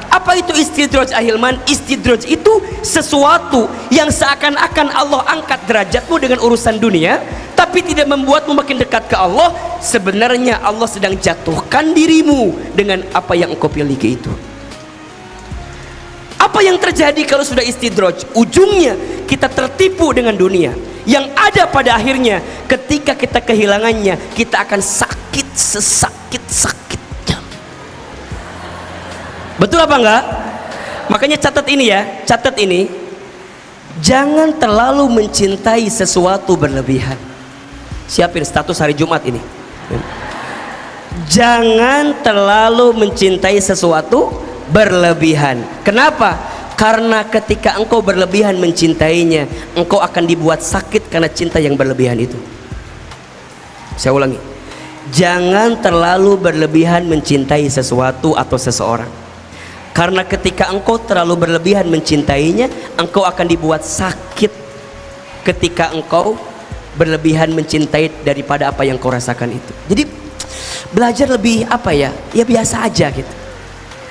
Apa itu istidraj Ahilman? Istidraj itu sesuatu yang seakan-akan Allah angkat derajatmu dengan urusan dunia, tapi tidak membuatmu makin dekat ke Allah. Sebenarnya Allah sedang jatuhkan dirimu dengan apa yang engkau miliki itu. Apa yang terjadi kalau sudah istidraj? Ujungnya kita tertipu dengan dunia. Yang ada pada akhirnya ketika kita kehilangannya, kita akan sakit sesakit-sakitnya. Betul apa enggak? Makanya catat ini ya, catat ini. Jangan terlalu mencintai sesuatu berlebihan. Siapin status hari Jumat ini. Jangan terlalu mencintai sesuatu berlebihan. Kenapa? Karena ketika engkau berlebihan mencintainya, engkau akan dibuat sakit karena cinta yang berlebihan itu. Saya ulangi, jangan terlalu berlebihan mencintai sesuatu atau seseorang, karena ketika engkau terlalu berlebihan mencintainya, engkau akan dibuat sakit ketika engkau berlebihan mencintai daripada apa yang kau rasakan itu. Jadi belajar lebih apa ya, ya biasa aja gitu.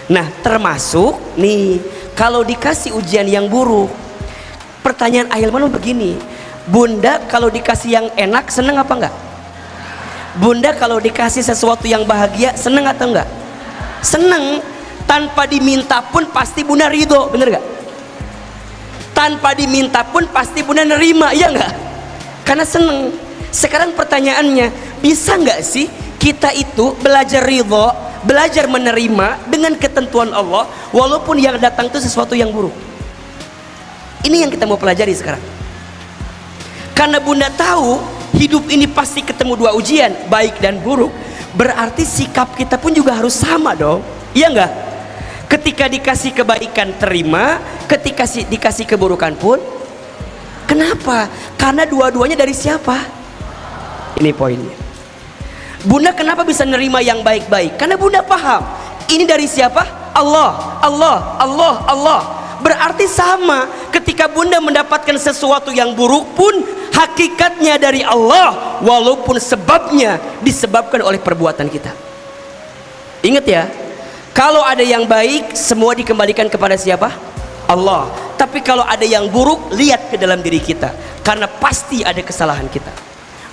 Nah termasuk nih, kalau dikasih ujian yang buruk, pertanyaan Ahilman begini, bunda kalau dikasih yang enak seneng apa enggak? Bunda kalau dikasih sesuatu yang bahagia seneng atau enggak? Seneng. Tanpa diminta pun pasti bunda ridho, bener enggak? Tanpa diminta pun pasti bunda nerima, iya enggak? karena seneng. Sekarang pertanyaannya, bisa nggak sih kita itu belajar ridho, belajar menerima dengan ketentuan Allah walaupun yang datang itu sesuatu yang buruk? Ini yang kita mau pelajari sekarang. Karena bunda tahu hidup ini pasti ketemu dua ujian, baik dan buruk. Berarti sikap kita pun juga harus sama dong, iya nggak? Ketika dikasih kebaikan terima, ketika dikasih keburukan pun. Kenapa? Karena dua-duanya dari siapa? Ini poinnya. Bunda kenapa bisa nerima yang baik-baik? Karena bunda paham ini dari siapa? Allah, Allah, Allah, Allah. Berarti sama, ketika bunda mendapatkan sesuatu yang buruk pun hakikatnya dari Allah, walaupun sebabnya disebabkan oleh perbuatan kita. Ingat ya, kalau ada yang baik semua dikembalikan kepada siapa? Allah. Tapi kalau ada yang buruk, lihat ke dalam diri kita, karena pasti ada kesalahan kita.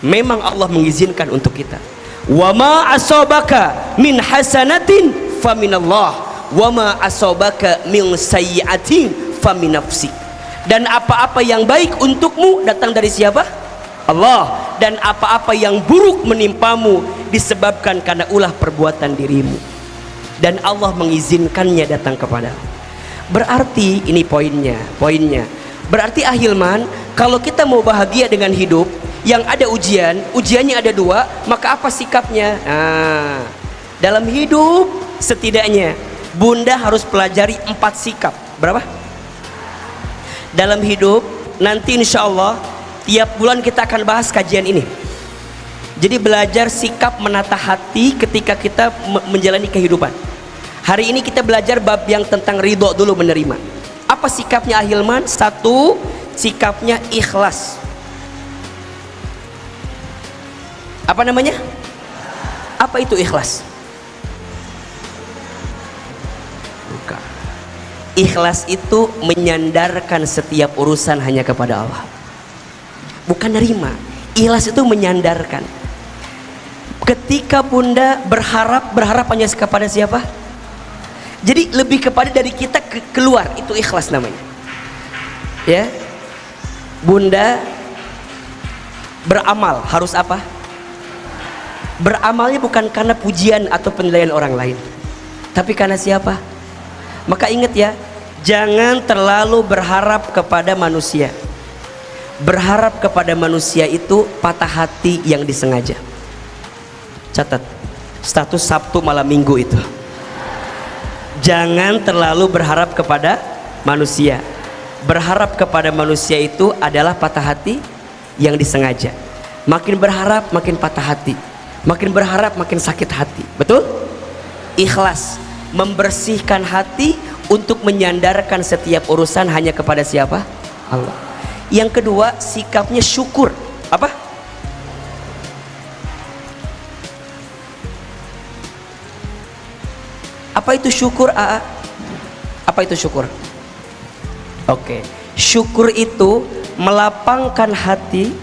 Memang Allah mengizinkan untuk kita. Wa ma asabaka min hasanatin faminallah, wa ma asabaka min sayyi'atin faminafsik. Dan apa-apa yang baik untukmu datang dari siapa? Allah. Dan apa-apa yang buruk menimpamu disebabkan karena ulah perbuatan dirimu, dan Allah mengizinkannya datang kepadamu. Berarti ini poinnya. Berarti Ahilman, kalau kita mau bahagia dengan hidup yang ada ujiannya ada dua, maka apa sikapnya? Nah, dalam hidup setidaknya bunda harus pelajari 4 sikap. Berapa? Dalam hidup nanti insya Allah tiap bulan kita akan bahas kajian ini. Jadi belajar sikap menata hati ketika kita menjalani kehidupan. Hari ini kita belajar bab yang tentang ridho dulu, menerima. Apa sikapnya Ahilman? 1, sikapnya ikhlas. Apa namanya? Apa itu ikhlas? Bukan. Ikhlas itu menyandarkan setiap urusan hanya kepada Allah. Bukan nerima. Ikhlas itu menyandarkan. Ketika bunda berharap hanya kepada siapa? Jadi lebih kepada dari kita keluar, itu ikhlas namanya. Ya. Bunda beramal harus apa? Beramalnya bukan karena pujian atau penilaian orang lain, tapi karena siapa? Maka ingat ya, jangan terlalu berharap kepada manusia. Berharap kepada manusia itu patah hati yang disengaja. Catat status Sabtu malam Minggu itu. Jangan terlalu berharap kepada manusia. Berharap kepada manusia itu adalah patah hati yang disengaja. Makin berharap makin patah hati, makin berharap makin sakit hati. Betul? Ikhlas membersihkan hati untuk menyandarkan setiap urusan hanya kepada siapa? Allah. Yang kedua, sikapnya syukur. Apa? Apa itu syukur, AA? Apa itu syukur? Oke. Syukur itu melapangkan hati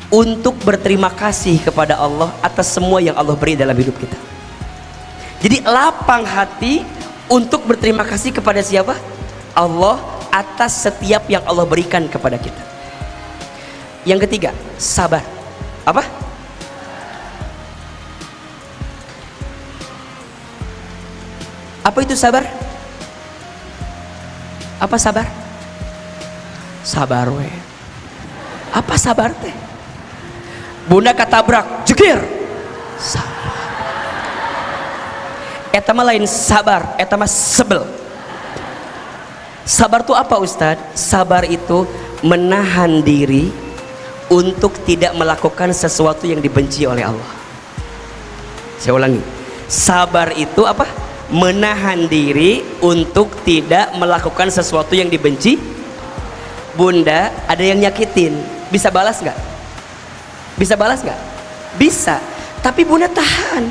untuk berterima kasih kepada Allah atas semua yang Allah beri dalam hidup kita. Jadi lapang hati untuk berterima kasih kepada siapa? Allah atas setiap yang Allah berikan kepada kita. Yang ketiga, sabar. Apa? Apa itu sabar? Apa sabar? Sabar we. Apa sabar teh? Bunda katabrak, jekir. Sabar. Eta mah lain sabar, eta mah sebel. Sabar itu apa Ustadz? Sabar itu menahan diri untuk tidak melakukan sesuatu yang dibenci oleh Allah. Saya ulangi. Sabar itu apa? Menahan diri untuk tidak melakukan sesuatu yang dibenci. Bunda ada yang nyakitin, bisa balas nggak? Bisa balas nggak? Bisa. Tapi bunda tahan.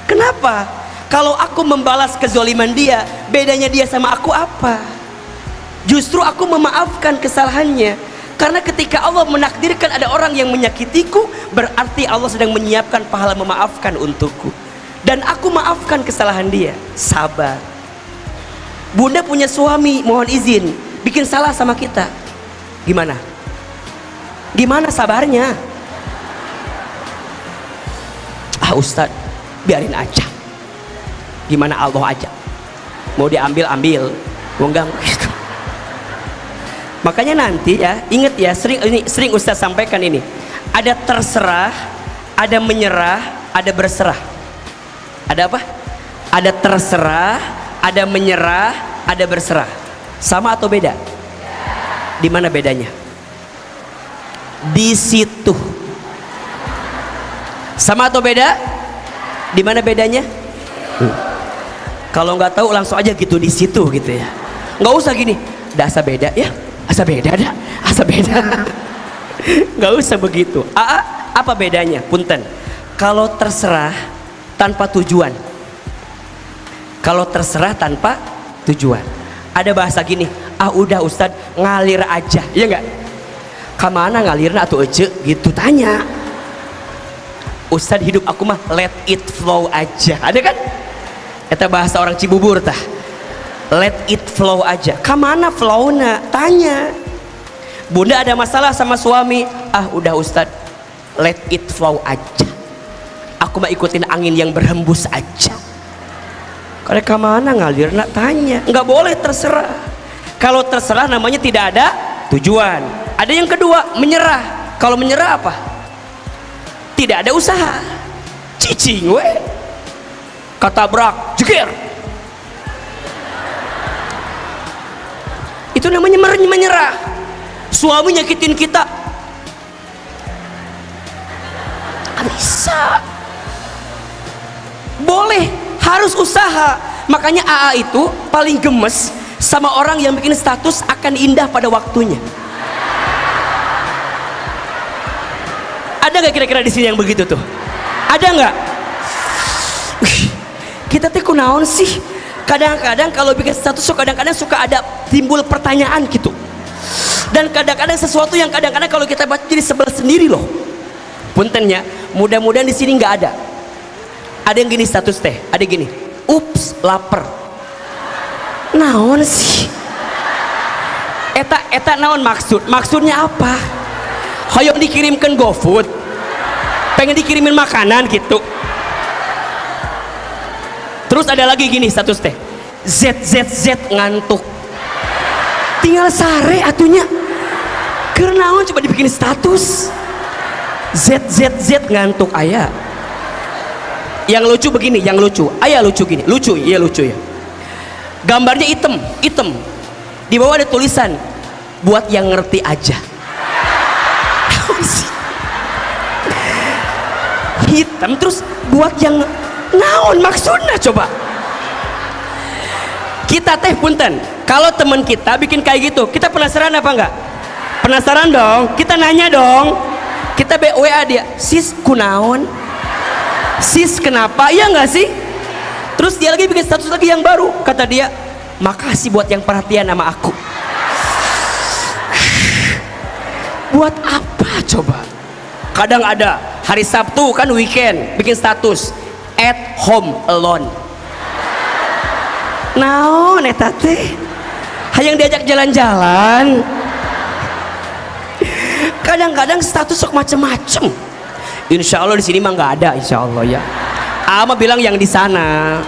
Kenapa? Kalau aku membalas kezoliman dia, bedanya dia sama aku apa? Justru aku memaafkan kesalahannya. Karena ketika Allah menakdirkan ada orang yang menyakitiku, berarti Allah sedang menyiapkan pahala memaafkan untukku. Dan aku maafkan kesalahan dia. Sabar. Bunda punya suami, mohon izin, bikin salah sama kita. Gimana? Di mana sabarnya? Ah Ustadz, biarin aja. Gimana Allah aja. Mau diambil ambil, mau enggak gitu. Makanya nanti ya, ingat ya, sering Ustadz sampaikan ini. Ada terserah, ada menyerah, ada berserah. Ada apa? Ada terserah, ada menyerah, ada berserah. Sama atau beda? Di mana bedanya? Di situ. Sama atau beda? Di mana bedanya? Kalau nggak tahu langsung aja gitu, di situ gitu ya. Nggak usah gini, dah asa beda ya, asa beda dah, asa beda. Nggak usah begitu. Apa bedanya? Punten. Kalau terserah tanpa tujuan. Kalau terserah tanpa tujuan. Ada bahasa gini, udah Ustadz ngalir aja, ya nggak? Kamana ngalirna atau ece gitu tanya. Ustadz hidup aku mah let it flow aja. Ada kan? Eta bahasa orang Cibubur tah. Let it flow aja. Kamana flowna? Tanya. Bunda ada masalah sama suami. Udah Ustadz, let it flow aja. Aku mah ikutin angin yang berhembus aja. Kalau kamana ngalir nak tanya. Nggak boleh terserah. Kalau terserah namanya tidak ada tujuan. Ada yang kedua, menyerah. Kalau menyerah apa? Tidak ada usaha. Cicing we. Katabrak, jekir. Itu namanya menyerah. Suami nyakitin kita, bisa. Boleh, harus usaha. Makanya AA itu paling gemes sama orang yang bikin status akan indah pada waktunya. Ada nggak kira-kira di sini yang begitu tuh? Ada nggak? Kita tuh kunaon sih? Kadang-kadang kalau bikin status kadang-kadang suka ada timbul pertanyaan gitu. Dan kadang-kadang sesuatu yang kadang-kadang kalau kita baca jadi sebel sendiri loh. Puntennya, mudah-mudahan di sini nggak ada. Ada yang gini status teh, ada gini. Ups, lapar. Naon sih? Eta naon maksud? Maksudnya apa? Hoyong dikirimkan GoFood. Pengen dikirimin makanan gitu. Terus ada lagi gini status teh, ZZZ ngantuk. Tinggal sare atunya. Kenaon coba dibikin status. ZZZ ngantuk ayah. Yang lucu begini, yang lucu. Ayah lucu gini, lucu, iya lucu ya. Gambarnya hitam. Di bawah ada tulisan, buat yang ngerti aja. Hitam terus buat yang naon maksudnya coba. Kita teh punten, kalau teman kita bikin kayak gitu, kita penasaran apa enggak? Penasaran dong, kita nanya dong. Kita WA dia, sis kunaon? Sis kenapa? Iya enggak sih? Terus dia lagi bikin status lagi yang baru, kata dia, makasih buat yang perhatian sama aku. Buat apa coba? Kadang ada hari Sabtu kan weekend, bikin status at home alone. Naon eta teh? Hayang diajak jalan-jalan. Kadang-kadang status sok macem-macem. Insya Allah di sini mah nggak ada, insya Allah ya. Ama bilang yang di sana,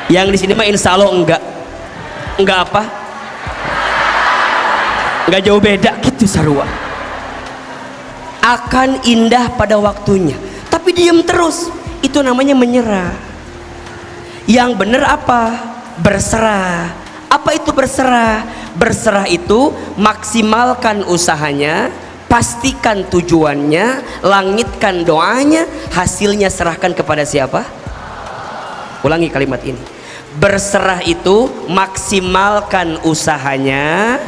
yang di sini mah insya Allah enggak apa? Enggak jauh beda gitu sarua. Akan indah pada waktunya, tapi diem terus. Itu namanya menyerah. Yang benar apa? Berserah. Apa itu berserah? Berserah itu maksimalkan usahanya, pastikan tujuannya, langitkan doanya, hasilnya serahkan kepada siapa? Ulangi kalimat ini. Berserah itu maksimalkan usahanya,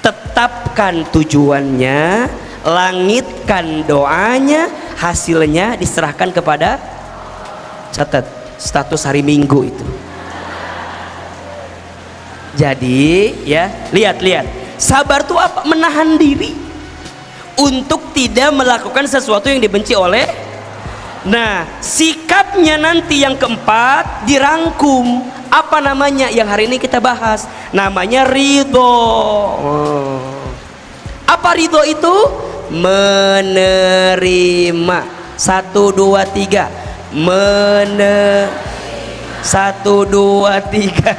tetapkan tujuannya, langitkan doanya, hasilnya diserahkan kepada, catat status hari Minggu itu. Jadi ya, lihat sabar itu apa? Menahan diri untuk tidak melakukan sesuatu yang dibenci oleh. Nah, sikapnya nanti yang keempat dirangkum. Apa namanya? Yang hari ini kita bahas, namanya ridho. Apa ridho itu? menerima. 1 2 3. 1 2 3.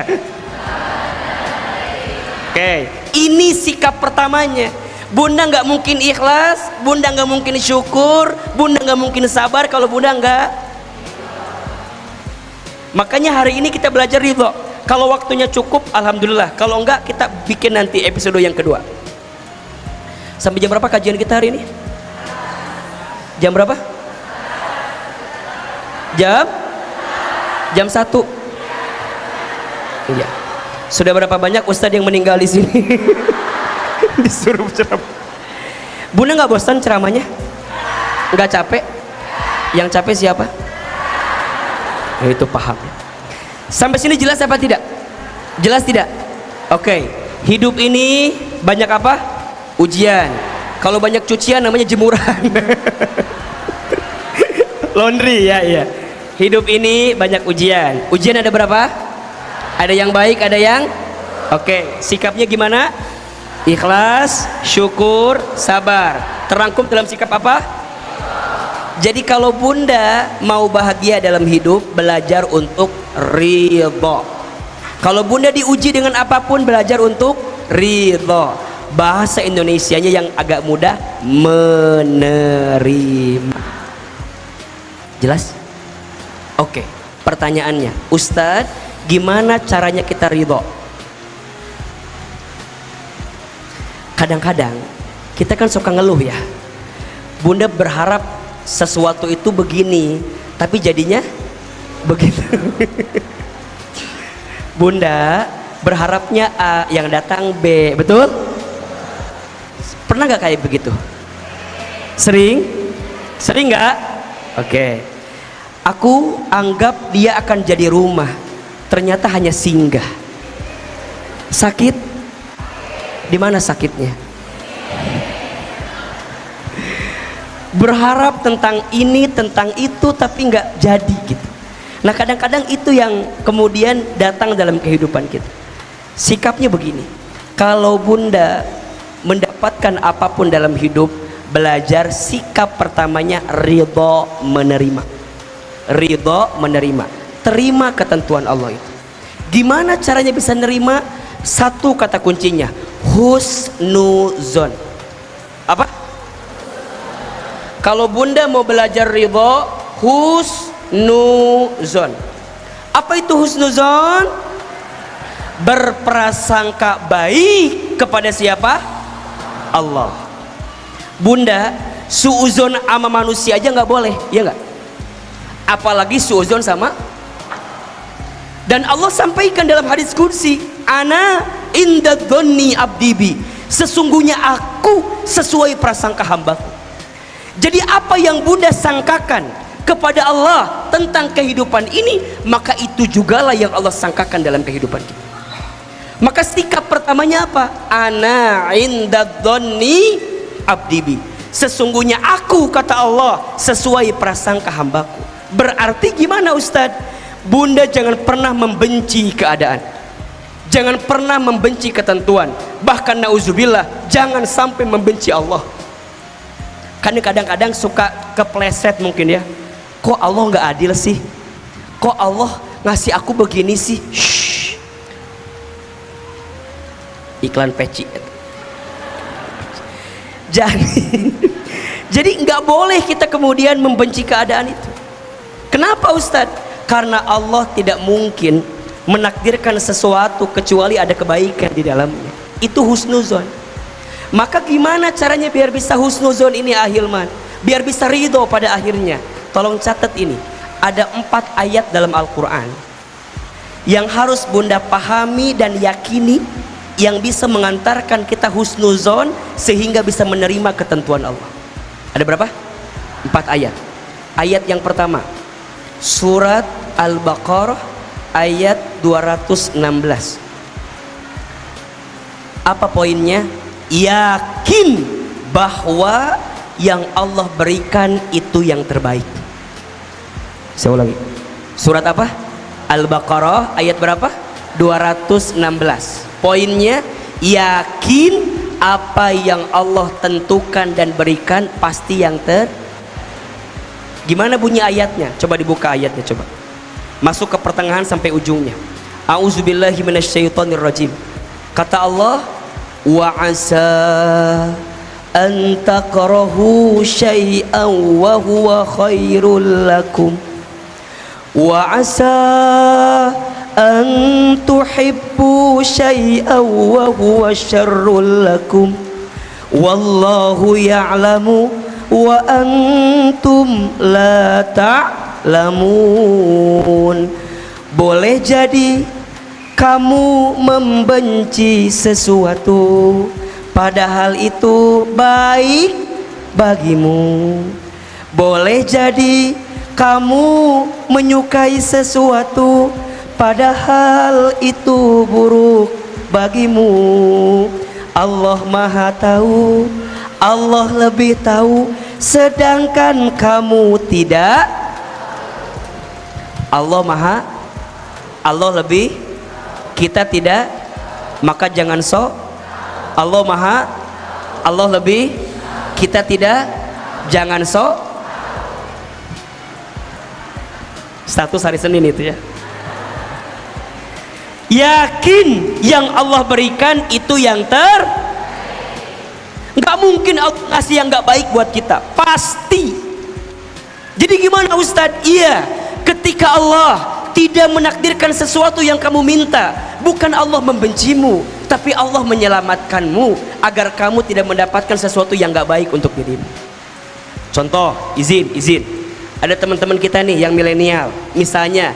Oke, ini sikap pertamanya. Bunda nggak mungkin ikhlas, bunda nggak mungkin syukur, bunda nggak mungkin sabar kalau bunda nggak. Makanya hari ini kita belajar ridho. Kalau waktunya cukup, alhamdulillah. Kalau enggak, kita bikin nanti episode yang kedua. Sampai jam berapa kajian kita hari ini? Jam berapa? Jam 1. Iya. Sudah berapa banyak ustadz yang meninggal di sini? Disuruh ceramah. Bunda nggak bosan ceramahnya? Nggak capek? Yang capek siapa? Ya, itu paham. Sampai sini jelas apa tidak? Jelas tidak? Oke. Hidup ini banyak apa? Ujian. Kalau banyak cucian namanya jemuran. Laundry ya, iya. Hidup ini banyak ujian. Ujian ada berapa? Ada yang baik, ada yang oke. Sikapnya gimana? Ikhlas, syukur, sabar. Terangkum dalam sikap apa? Jadi kalau bunda mau bahagia dalam hidup, belajar untuk ridho. Kalau bunda diuji dengan apapun, belajar untuk ridho. Bahasa Indonesianya yang agak mudah, menerima. Jelas? Oke, pertanyaannya, Ustadz, gimana caranya kita ridho? Kadang-kadang kita kan suka ngeluh ya, bunda berharap sesuatu itu begini, tapi jadinya begitu. Bunda berharapnya A, yang datang B, betul? Pernah nggak kayak begitu? Sering? Sering nggak? Oke. Aku anggap dia akan jadi rumah, ternyata hanya singgah. Sakit? Di mana sakitnya? Berharap tentang ini, tentang itu, tapi nggak jadi gitu. Nah, kadang-kadang itu yang kemudian datang dalam kehidupan kita. Sikapnya begini. Kalau bunda mendapatkan apapun dalam hidup, belajar sikap pertamanya ridho menerima. Ridho menerima. Terima ketentuan Allah itu. Gimana caranya bisa nerima? Satu kata kuncinya, husnuzon. Apa? Kalau bunda mau belajar ridho, husnuzon. Apa itu husnuzon? Berprasangka baik kepada siapa? Allah. Bunda, suuzon sama manusia aja nggak boleh, ya nggak? Apalagi suuzon sama. Dan Allah sampaikan dalam hadis qudsi, ana inda dhonni abdibi, sesungguhnya aku sesuai prasangka hambaku. Jadi apa yang bunda sangkakan kepada Allah tentang kehidupan ini, maka itu jugalah yang Allah sangkakan dalam kehidupan kita. Maka sikap pertamanya apa? Ana inda dhonni abdibi, sesungguhnya aku, kata Allah, sesuai prasangka hambaku. Berarti gimana Ustadz? Bunda jangan pernah membenci keadaan, jangan pernah membenci ketentuan, bahkan nauzubillah jangan sampai membenci Allah. Karena kadang-kadang suka kepleset mungkin ya, kok Allah nggak adil sih, kok Allah ngasih aku begini sih. Shhh. Iklan peci. Jadi nggak boleh kita kemudian membenci keadaan itu. Kenapa Ustadz? Karena Allah tidak mungkin menakdirkan sesuatu kecuali ada kebaikan di dalamnya. Itu husnuzon. Maka gimana caranya biar bisa husnuzon ini Ahilman? Biar bisa ridho pada akhirnya. Tolong catat ini. Ada 4 ayat dalam Al-Quran yang harus bunda pahami dan yakini, yang bisa mengantarkan kita husnuzon sehingga bisa menerima ketentuan Allah. Ada berapa? 4 ayat. Ayat yang pertama, surat Al-Baqarah ayat 216. Apa poinnya? Yakin bahwa yang Allah berikan itu yang terbaik. Saya ulangi. Surat apa? Al-Baqarah ayat berapa? 216. Poinnya, yakin apa yang Allah tentukan dan berikan pasti yang Gimana bunyi ayatnya? Coba dibuka ayatnya, coba. Masuk ke pertengahan sampai ujungnya. A'udzubillahi minasyaitonirrajim. Kata Allah, wa asa an takrahu syai'an wa huwa khairul lakum. Wa asa an tuhibbu syai'an wa huwa syarrul lakum. Wallahu ya'lamu wa antum la ta'lamun. Boleh jadi kamu membenci sesuatu padahal itu baik bagimu. Boleh jadi kamu menyukai sesuatu padahal itu buruk bagimu. Allah Maha Tahu, Allah lebih tahu, sedangkan kamu tidak. Allah lebih, kita tidak, maka jangan sok. Allah Maha, Allah lebih, kita tidak, jangan sok. Status hari Senin itu ya. Yakin yang Allah berikan itu yang nggak mungkin Allah ngasih yang nggak baik buat kita, pasti. Jadi gimana Ustadz? Iya, ketika Allah tidak menakdirkan sesuatu yang kamu minta, bukan Allah membencimu, tapi Allah menyelamatkanmu agar kamu tidak mendapatkan sesuatu yang nggak baik untuk dirimu. Contoh, izin. Ada teman-teman kita nih yang milenial, misalnya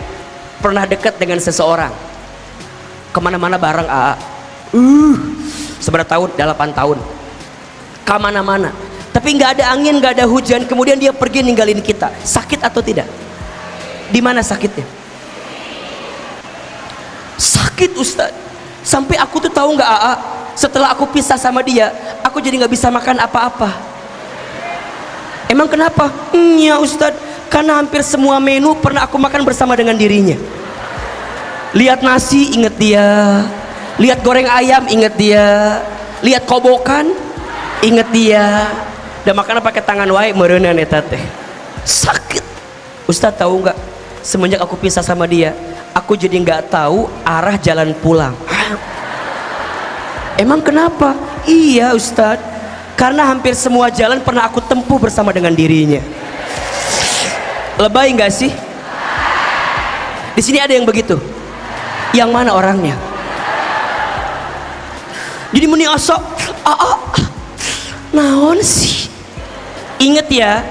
pernah dekat dengan seseorang, kemana-mana bareng seberapa tahun? 8 tahun. Kemana-mana, tapi nggak ada angin, nggak ada hujan, kemudian dia pergi ninggalin kita. Sakit atau tidak? Di mana sakitnya? Sakit Ustaz, sampai aku tuh tahu nggak setelah aku pisah sama dia, aku jadi nggak bisa makan apa-apa. Emang kenapa? Ya Ustaz, karena hampir semua menu pernah aku makan bersama dengan dirinya. Lihat nasi inget dia, lihat goreng ayam inget dia, lihat kobokan inget dia, dan makan pakai tangan wae meureunan eta teh. Sakit. Ustaz tahu nggak? Semenjak aku pisah sama dia, aku jadi nggak tahu arah jalan pulang. Emang kenapa? Iya Ustaz, karena hampir semua jalan pernah aku tempuh bersama dengan dirinya. Lebay nggak sih? Di sini ada yang begitu. Yang mana orangnya? Jadi meni asok naon sih? Ingat ya,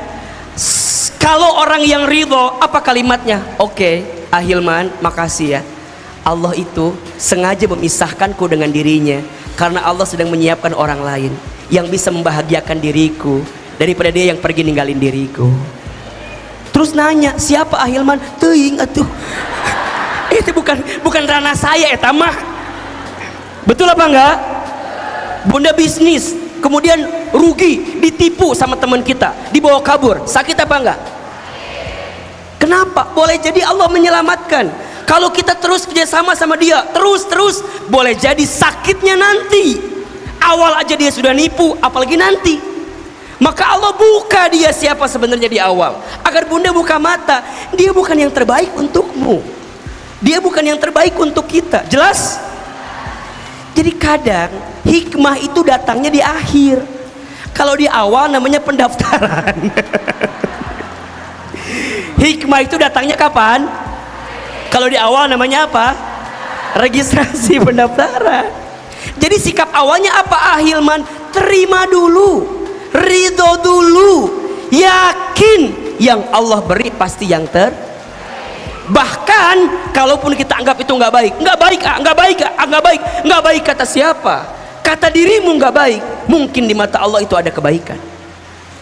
kalau orang yang ridho, apa kalimatnya? Oke, Ahilman, makasih ya. Allah itu sengaja memisahkanku dengan dirinya karena Allah sedang menyiapkan orang lain yang bisa membahagiakan diriku daripada dia yang pergi ninggalin diriku. Terus nanya, siapa Ahilman? Teuing atuh. Itu bukan ranah saya eta mah. Betul apa enggak? Bunda bisnis, kemudian rugi, ditipu sama teman kita, dibawa kabur, sakit apa enggak? Kenapa? Boleh jadi Allah menyelamatkan. Kalau kita terus kerjasama sama dia, terus boleh jadi sakitnya nanti. Awal aja dia sudah nipu, apalagi nanti. Maka Allah buka dia siapa sebenarnya di awal, agar bunda buka mata. Dia bukan yang terbaik untukmu, dia bukan yang terbaik untuk kita. Jelas? Jadi kadang hikmah itu datangnya di akhir. Kalau di awal namanya pendaftaran. Hikmah itu datangnya kapan? Kalau di awal namanya apa? Registrasi pendaftaran. Jadi sikap awalnya apa Ahilman? Terima dulu, ridho dulu, yakin yang Allah beri pasti yang bahkan kalaupun kita anggap itu nggak baik kata siapa? Kata dirimu nggak baik, mungkin di mata Allah itu ada kebaikan.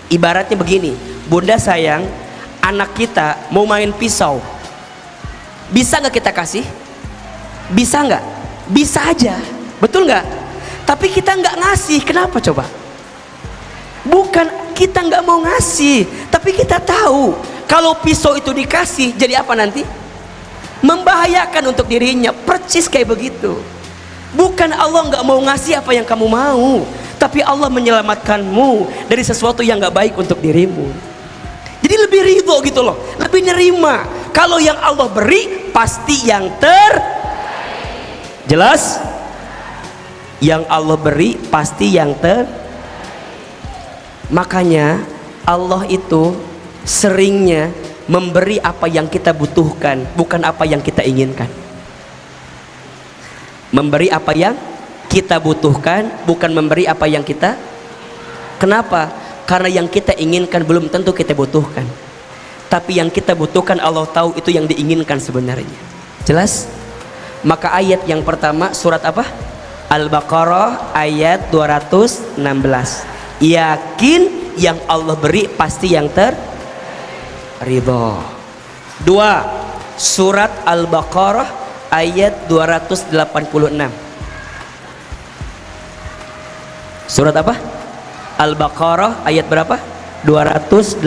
Ibaratnya begini, bunda sayang, anak kita mau main pisau, bisa nggak kita kasih? Bisa nggak? Bisa aja, betul nggak? Tapi kita nggak ngasih, kenapa coba? Bukan kita nggak mau ngasih, tapi kita tahu kalau pisau itu dikasih jadi apa nanti? Membahayakan untuk dirinya. Percis kayak begitu. Bukan Allah nggak mau ngasih apa yang kamu mau, tapi Allah menyelamatkanmu dari sesuatu yang gak baik untuk dirimu. Jadi lebih ridho gitu loh, lebih nerima. Kalau yang Allah beri pasti yang jelas. Yang Allah beri pasti yang makanya Allah itu seringnya memberi apa yang kita butuhkan, bukan apa yang kita inginkan. Memberi apa yang kita butuhkan, bukan memberi apa yang kita. Kenapa? Karena yang kita inginkan belum tentu kita butuhkan, tapi yang kita butuhkan Allah tahu itu yang diinginkan sebenarnya. Jelas? Maka ayat yang pertama surat apa? Al-Baqarah ayat 216. Yakin yang Allah beri pasti yang ridho. 2. Surat Al-Baqarah ayat 286. Surat apa? Al-Baqarah ayat berapa? 286.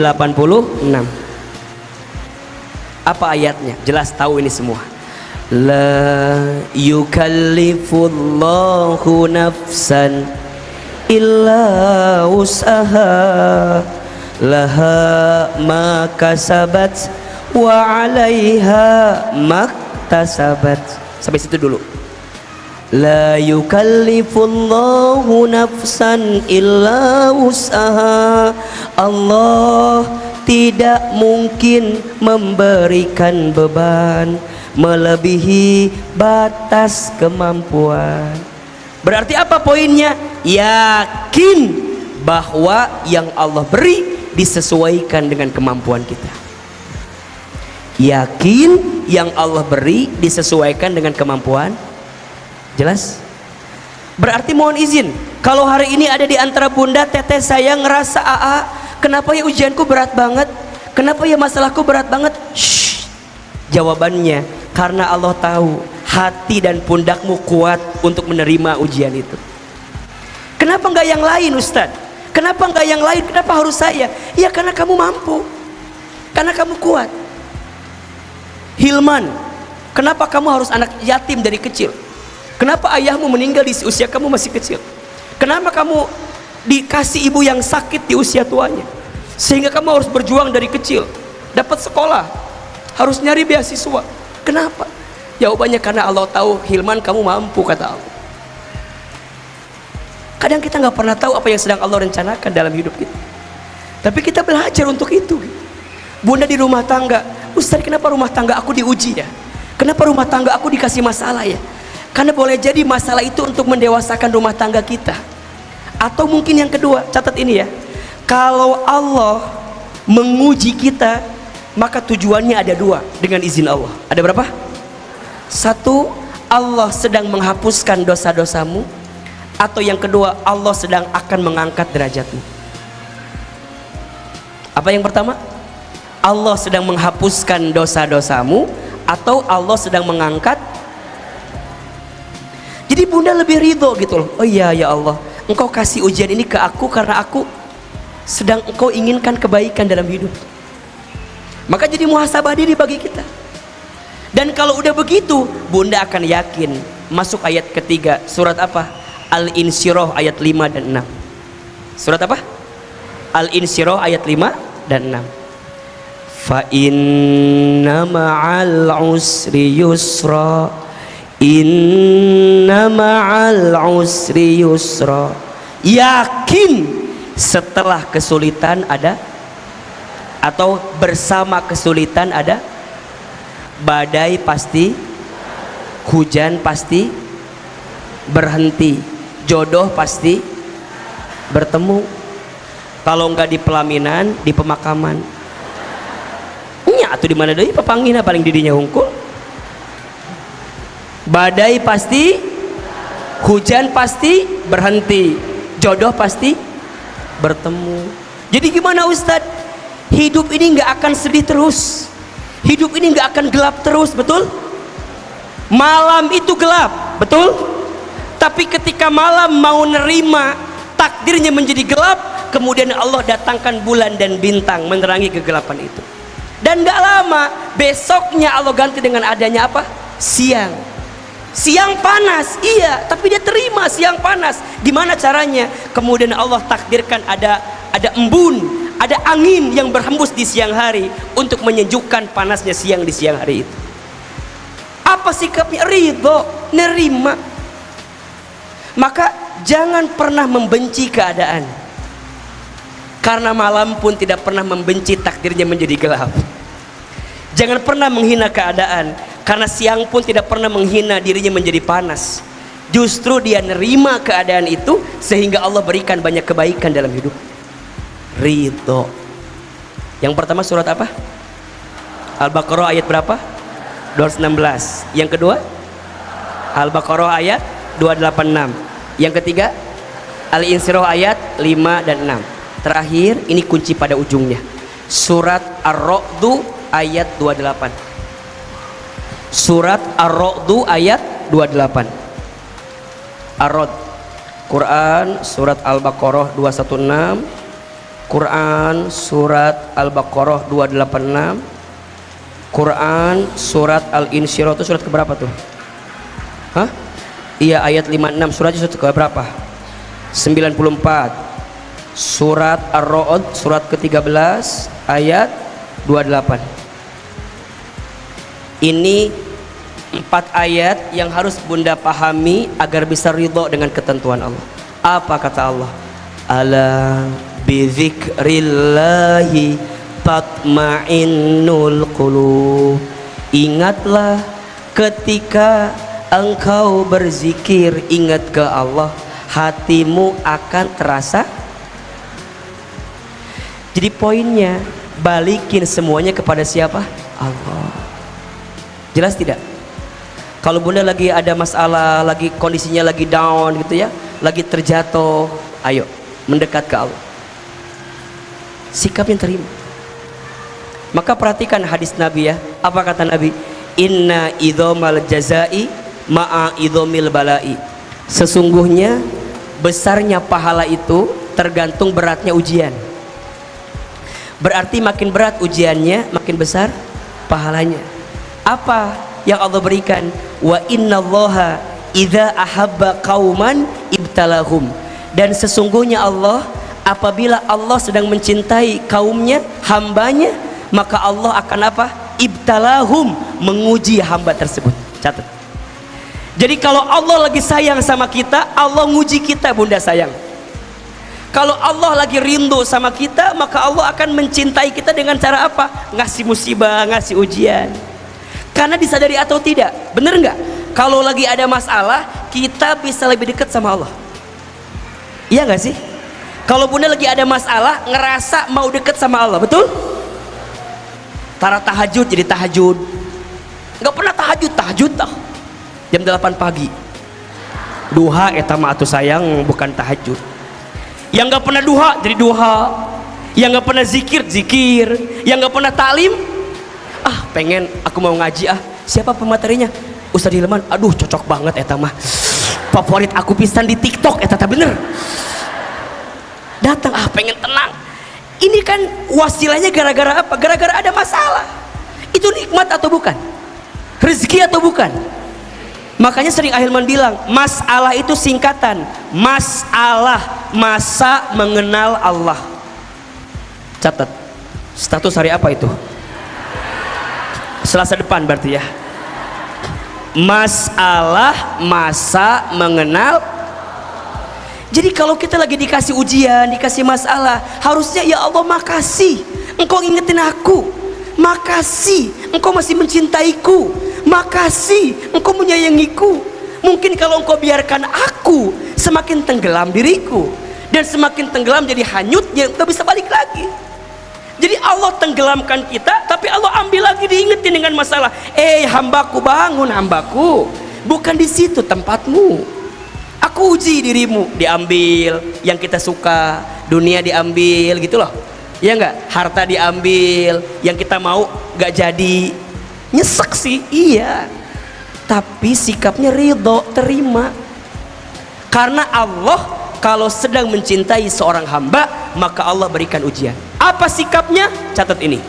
Apa ayatnya? Jelas tahu ini semua. La yukallifullahu nafsan illa wus'aha laha ma kasabat wa 'alaiha maktasabat. Sampai situ dulu. La yukallifullahu nafsan illa wus'aha. Allah tidak mungkin memberikan beban melebihi batas kemampuan. Berarti apa poinnya? Yakin bahwa yang Allah beri disesuaikan dengan kemampuan kita. Yakin yang Allah beri disesuaikan dengan kemampuan. Jelas? Berarti mohon izin, kalau hari ini ada di antara bunda teteh saya ngerasa kenapa ya ujianku berat banget, kenapa ya masalahku berat banget? Shh. Jawabannya karena Allah tahu hati dan pundakmu kuat untuk menerima ujian itu. Kenapa enggak yang lain Ustadz? Kenapa enggak yang lain? Kenapa harus saya? Ya karena kamu mampu, karena kamu kuat. Hilman, kenapa kamu harus anak yatim dari kecil? Kenapa ayahmu meninggal di usia kamu masih kecil? Kenapa kamu dikasih ibu yang sakit di usia tuanya? Sehingga kamu harus berjuang dari kecil, dapat sekolah, harus nyari beasiswa. Kenapa? Jawabannya karena Allah tahu Hilman kamu mampu, kata Allah. Kadang kita nggak pernah tahu apa yang sedang Allah rencanakan dalam hidup kita, tapi kita belajar untuk itu. Bunda di rumah tangga, Ustaz kenapa rumah tangga aku diuji ya? Kenapa rumah tangga aku dikasih masalah ya? Karena boleh jadi masalah itu untuk mendewasakan rumah tangga kita. Atau mungkin yang kedua, catat ini ya, kalau Allah menguji kita, maka tujuannya ada dua dengan izin Allah. Ada berapa? Satu, Allah sedang menghapuskan dosa-dosamu. Atau yang kedua, Allah sedang akan mengangkat derajatmu. Apa yang pertama? Allah sedang menghapuskan dosa-dosamu, atau Allah sedang mengangkat. Jadi bunda lebih ridho gitu loh. Oh iya ya Allah, engkau kasih ujian ini ke aku karena aku sedang engkau inginkan kebaikan dalam hidup. Maka jadi muhasabah diri bagi kita. Dan kalau udah begitu, bunda akan yakin. Masuk ayat ketiga, surat apa? Al-Insyirah ayat 5 dan 6. Surat apa? Al-Insyirah ayat 5 dan 6. Fa inna ma'al usri yusra, inna ma'al usri yusra. Yakin setelah kesulitan ada, atau bersama kesulitan ada. Badai pasti, hujan pasti berhenti, jodoh pasti bertemu. Kalau enggak di pelaminan, di pemakaman. Nya atuh di mana deui papangina paling didinya hungkul. Badai pasti, hujan pasti berhenti, jodoh pasti bertemu. Jadi gimana Ustadz? Hidup ini nggak akan sedih terus, hidup ini nggak akan gelap terus, betul? Malam itu gelap, betul? Tapi ketika malam mau nerima takdirnya menjadi gelap, kemudian Allah datangkan bulan dan bintang menerangi kegelapan itu. Dan nggak lama besoknya Allah ganti dengan adanya apa? Siang. Siang panas, iya, tapi dia terima siang panas. Gimana caranya? Kemudian Allah takdirkan ada embun, ada angin yang berhembus di siang hari untuk menyejukkan panasnya siang di siang hari itu. Apa sikapnya? Ridho, nerima. Maka jangan pernah membenci keadaan, karena malam pun tidak pernah membenci takdirnya menjadi gelap. Jangan pernah menghina keadaan, karena siang pun tidak pernah menghina dirinya menjadi panas. Justru dia nerima keadaan itu sehingga Allah berikan banyak kebaikan dalam hidup. Ridho. Yang pertama surat apa? Al-Baqarah ayat berapa? 216. Yang kedua Al-Baqarah ayat 286. Yang ketiga Al-Insyirah ayat 5 dan 6. Terakhir ini kunci pada ujungnya, surat Ar-Ra'd ayat 28. Surat Ar-Ra'd ayat 28. Ar-Ra'd, Quran surat Al-Baqarah 216, Quran surat Al-Baqarah 286, Quran surat Al-Insyirah itu surat keberapa tuh? Hah? Iya, ayat 56. Suratnya surat keberapa? 94. Surat Ar-Ra'd surat ke-13 ayat 28. Ini 4 ayat yang harus Bunda pahami agar bisa ridho dengan ketentuan Allah. Apa kata Allah? Ala bizikrillahi tatma'innul qulub. Ingatlah ketika engkau berzikir, ingat ke Allah, hatimu akan terasa. Jadi poinnya, balikin semuanya kepada siapa? Allah. Jelas tidak? Kalau Bunda lagi ada masalah, lagi kondisinya lagi down gitu ya, lagi terjatuh, ayo mendekat ke Allah. Sikapnya terima. Maka perhatikan hadis Nabi ya. Apa kata Nabi? Inna idhomal jazai ma'a idhomil balai. Sesungguhnya besarnya pahala itu tergantung beratnya ujian. Berarti makin berat ujiannya, makin besar pahalanya. Apa yang Allah berikan? Wa innallaha idza ahabba qauman ibtalahum. Dan sesungguhnya Allah, apabila Allah sedang mencintai kaumnya, hambanya, maka Allah akan apa? Ibtalahum, menguji hamba tersebut. Catat. Jadi kalau Allah lagi sayang sama kita, Allah nguji kita, Bunda sayang. Kalau Allah lagi rindu sama kita, maka Allah akan mencintai kita dengan cara apa? Ngasih musibah, ngasih ujian. Karena disadari atau tidak, bener nggak? Kalau lagi ada masalah, kita bisa lebih dekat sama Allah. Iya nggak sih? Kalau Bunda lagi ada masalah, ngerasa mau dekat sama Allah, betul? Tara tahajud jadi tahajud. Nggak pernah tahajud tah. Jam 8 pagi. Duha eta mah atuh sayang, bukan tahajud. Yang nggak pernah duha jadi duha, yang nggak pernah zikir, yang nggak pernah taklim, pengen aku mau ngaji siapa pematerinya? Ustaz Hilman. Aduh cocok banget eta mah, favorit aku pisan di TikTok eta bener. Datang pengen tenang. Ini kan wasilahnya gara-gara apa? Gara-gara ada masalah. Itu nikmat atau bukan? Rezeki atau bukan? Makanya sering Ahilman bilang, masalah itu singkatan. Masalah, masa mengenal Allah. Catat. Status hari apa itu? Selasa depan berarti ya. Masalah, masa mengenal. Jadi kalau kita lagi dikasih ujian, dikasih masalah, harusnya ya Allah makasih Engkau ingetin aku. Makasih Engkau masih mencintaiku. Makasih Engkau menyayangiku. Mungkin kalau Engkau biarkan aku, semakin tenggelam diriku, dan semakin tenggelam jadi hanyutnya, gak bisa balik lagi. Jadi Allah tenggelamkan kita, tapi Allah ambil lagi, diingetin dengan masalah. Hambaku, bangun hambaku, bukan di situ tempatmu. Aku uji dirimu, diambil yang kita suka, dunia diambil gitu loh, ya enggak? Harta diambil, yang kita mau gak jadi. Nyesek sih, iya, tapi sikapnya ridho, terima. Karena Allah kalau sedang mencintai seorang hamba, maka Allah berikan ujian. Apa sikapnya? Catat ini.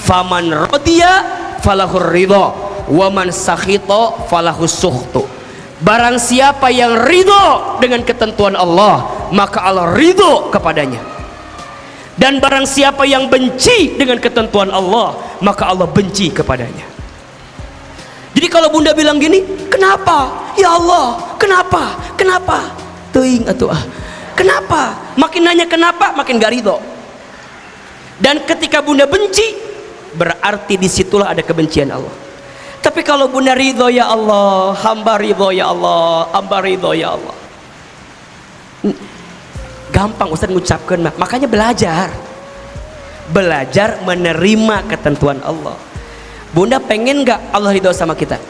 Faman radiya falahur ridho, waman sakhito falahus sukhtu. Barang siapa yang ridho dengan ketentuan Allah, maka Allah ridho kepadanya. Dan barang siapa yang benci dengan ketentuan Allah, maka Allah benci kepadanya. Jadi kalau bunda bilang gini, kenapa? Ya Allah, kenapa? Kenapa? Teuing atuh ah. Kenapa? Makin nanya kenapa, makin gak ridho. Dan ketika bunda benci, berarti disitulah ada kebencian Allah. Tapi kalau bunda ridho, ya Allah, hamba ridho ya Allah, hamba ridho ya Allah. Gampang Ustaz ngucapkan, makanya belajar menerima ketentuan Allah. Bunda pengen gak Allah ridho sama kita?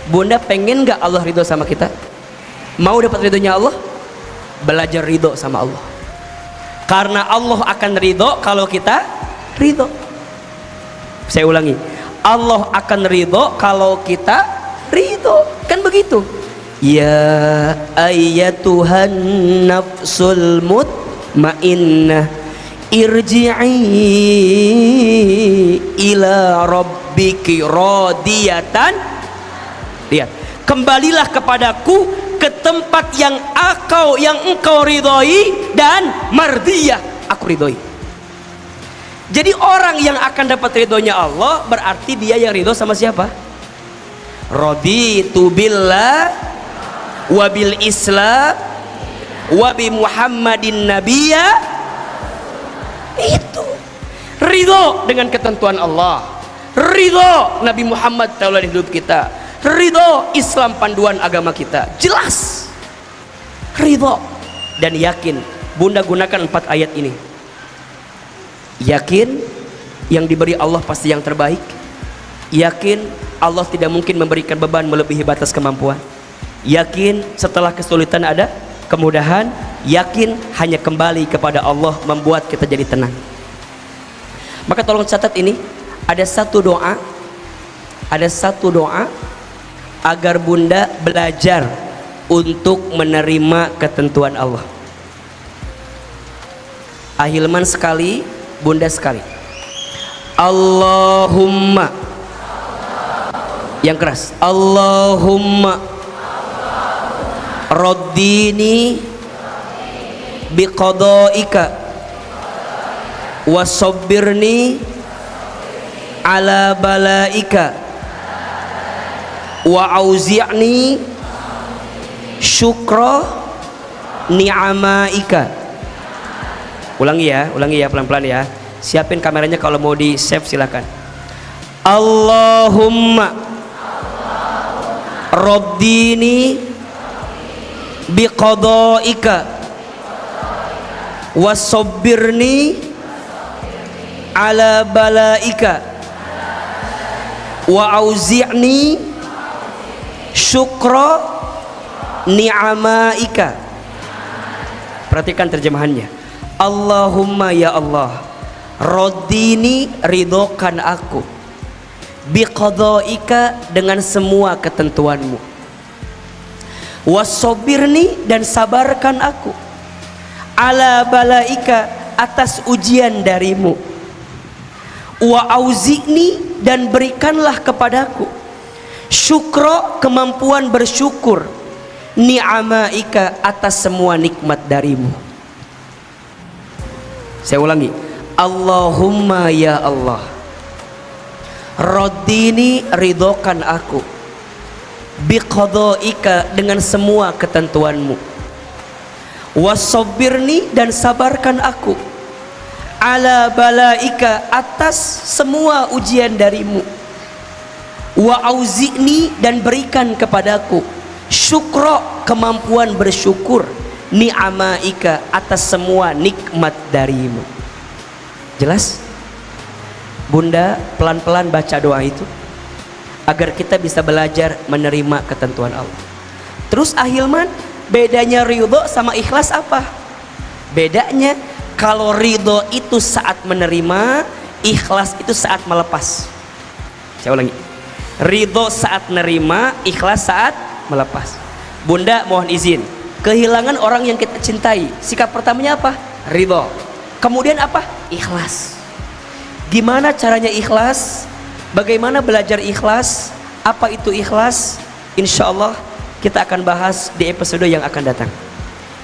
Bunda pengen gak Allah ridho sama kita? Mau dapat ridhonya Allah? Belajar ridho sama Allah. Karena Allah akan ridho kalau kita ridho. Saya ulangi, Allah akan ridho kalau kita ridho. Kan begitu. Ya ayyatuhan nafsul mutmainnah, irji'i ila rabbiki radiyatan. Lihat, kembalilah kepadaku, ke tempat yang engkau ridhoi, dan mardiyah, aku ridhoi. Jadi orang yang akan dapat ridhonya Allah berarti dia yang ridho sama siapa? Raditu billah wa bil islam wa bi muhammadin nabiyya. Itu ridho dengan ketentuan Allah, ridho Nabi Muhammad tauladan hidup kita, ridho Islam panduan agama kita. Jelas ridho dan yakin. Bunda gunakan 4 ayat ini. Yakin yang diberi Allah pasti yang terbaik. Yakin Allah tidak mungkin memberikan beban melebihi batas kemampuan. Yakin setelah kesulitan ada kemudahan. Yakin hanya kembali kepada Allah membuat kita jadi tenang. Maka tolong catat ini, ada satu doa agar bunda belajar untuk menerima ketentuan Allah. Ahilman sekali, bunda sekali. Allahumma, yang keras, Allahumma raddini biqadaika wasabbirni ala balaika wa auzi'ni syukra ni'amaika. Ulangi ya pelan-pelan ya. Siapin kameranya, kalau mau di save silakan. Allahumma raddini biqadaika wasabbirni ala balaika wa auzi'ni syukra ni'amaika. Perhatikan terjemahannya. Allahumma ya Allah, raddini, ridhokan aku, biqadaika, dengan semua ketentuanmu, wasobirni, dan sabarkan aku, ala balaika, atas ujian darimu, wa auzi'ni, dan berikanlah kepadaku syukro, kemampuan bersyukur, ni'amaika, atas semua nikmat darimu. Saya ulangi, Allahumma ya Allah, raddini, ridhokan aku, biqadaika, dengan semua ketentuanmu, wasabbirni, dan sabarkan aku, ala balaika, atas semua ujian darimu, wa auzi'ni, dan berikan kepadaku syukro, kemampuan bersyukur, ni'amaika, atas semua nikmat darimu. Jelas? Bunda pelan-pelan baca doa itu agar kita bisa belajar menerima ketentuan Allah. Terus ahilman, bedanya ridho sama ikhlas apa? Bedanya, kalau ridho itu saat menerima, ikhlas itu saat melepas. Saya ulangi, ridho saat menerima, ikhlas saat melepas. Bunda mohon izin, kehilangan orang yang kita cintai, sikap pertamanya apa? Ridho. Kemudian apa? Ikhlas. Gimana caranya ikhlas? Bagaimana belajar ikhlas? Apa itu ikhlas? Insya Allah kita akan bahas di episode yang akan datang.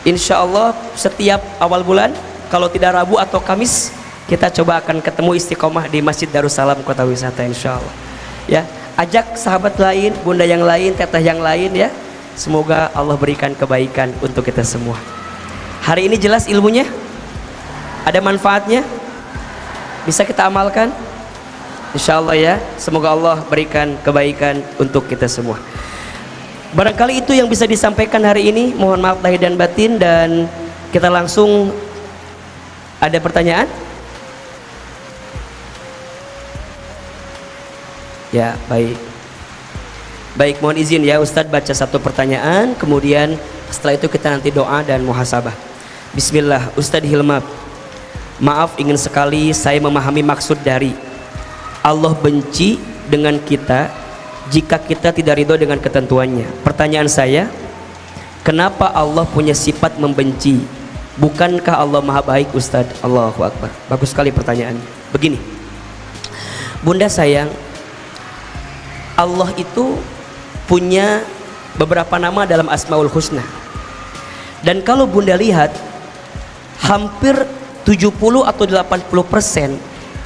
Insya Allah setiap awal bulan, kalau tidak Rabu atau Kamis, kita coba akan ketemu istiqomah di Masjid Darussalam Kota Wisata, insya Allah. Ya, ajak sahabat lain, bunda yang lain, teteh yang lain ya. Semoga Allah berikan kebaikan untuk kita semua. Hari ini jelas ilmunya, ada manfaatnya, bisa kita amalkan, insya Allah ya. Semoga Allah berikan kebaikan untuk kita semua. Barangkali itu yang bisa disampaikan hari ini. Mohon maaf lahir dan batin, dan kita langsung ada pertanyaan. Ya, baik, mohon izin ya Ustadz baca satu pertanyaan, kemudian setelah itu kita nanti doa dan muhasabah. Bismillah. Ustadz Hilmab, maaf, ingin sekali saya memahami maksud dari Allah benci dengan kita jika kita tidak ridho dengan ketentuannya. Pertanyaan saya, kenapa Allah punya sifat membenci? Bukankah Allah maha baik Ustadz? Allahu Akbar. Bagus sekali pertanyaannya. Begini, bunda sayang, Allah itu punya beberapa nama dalam Asmaul Husna. Dan kalau bunda lihat, hampir 70 atau 80%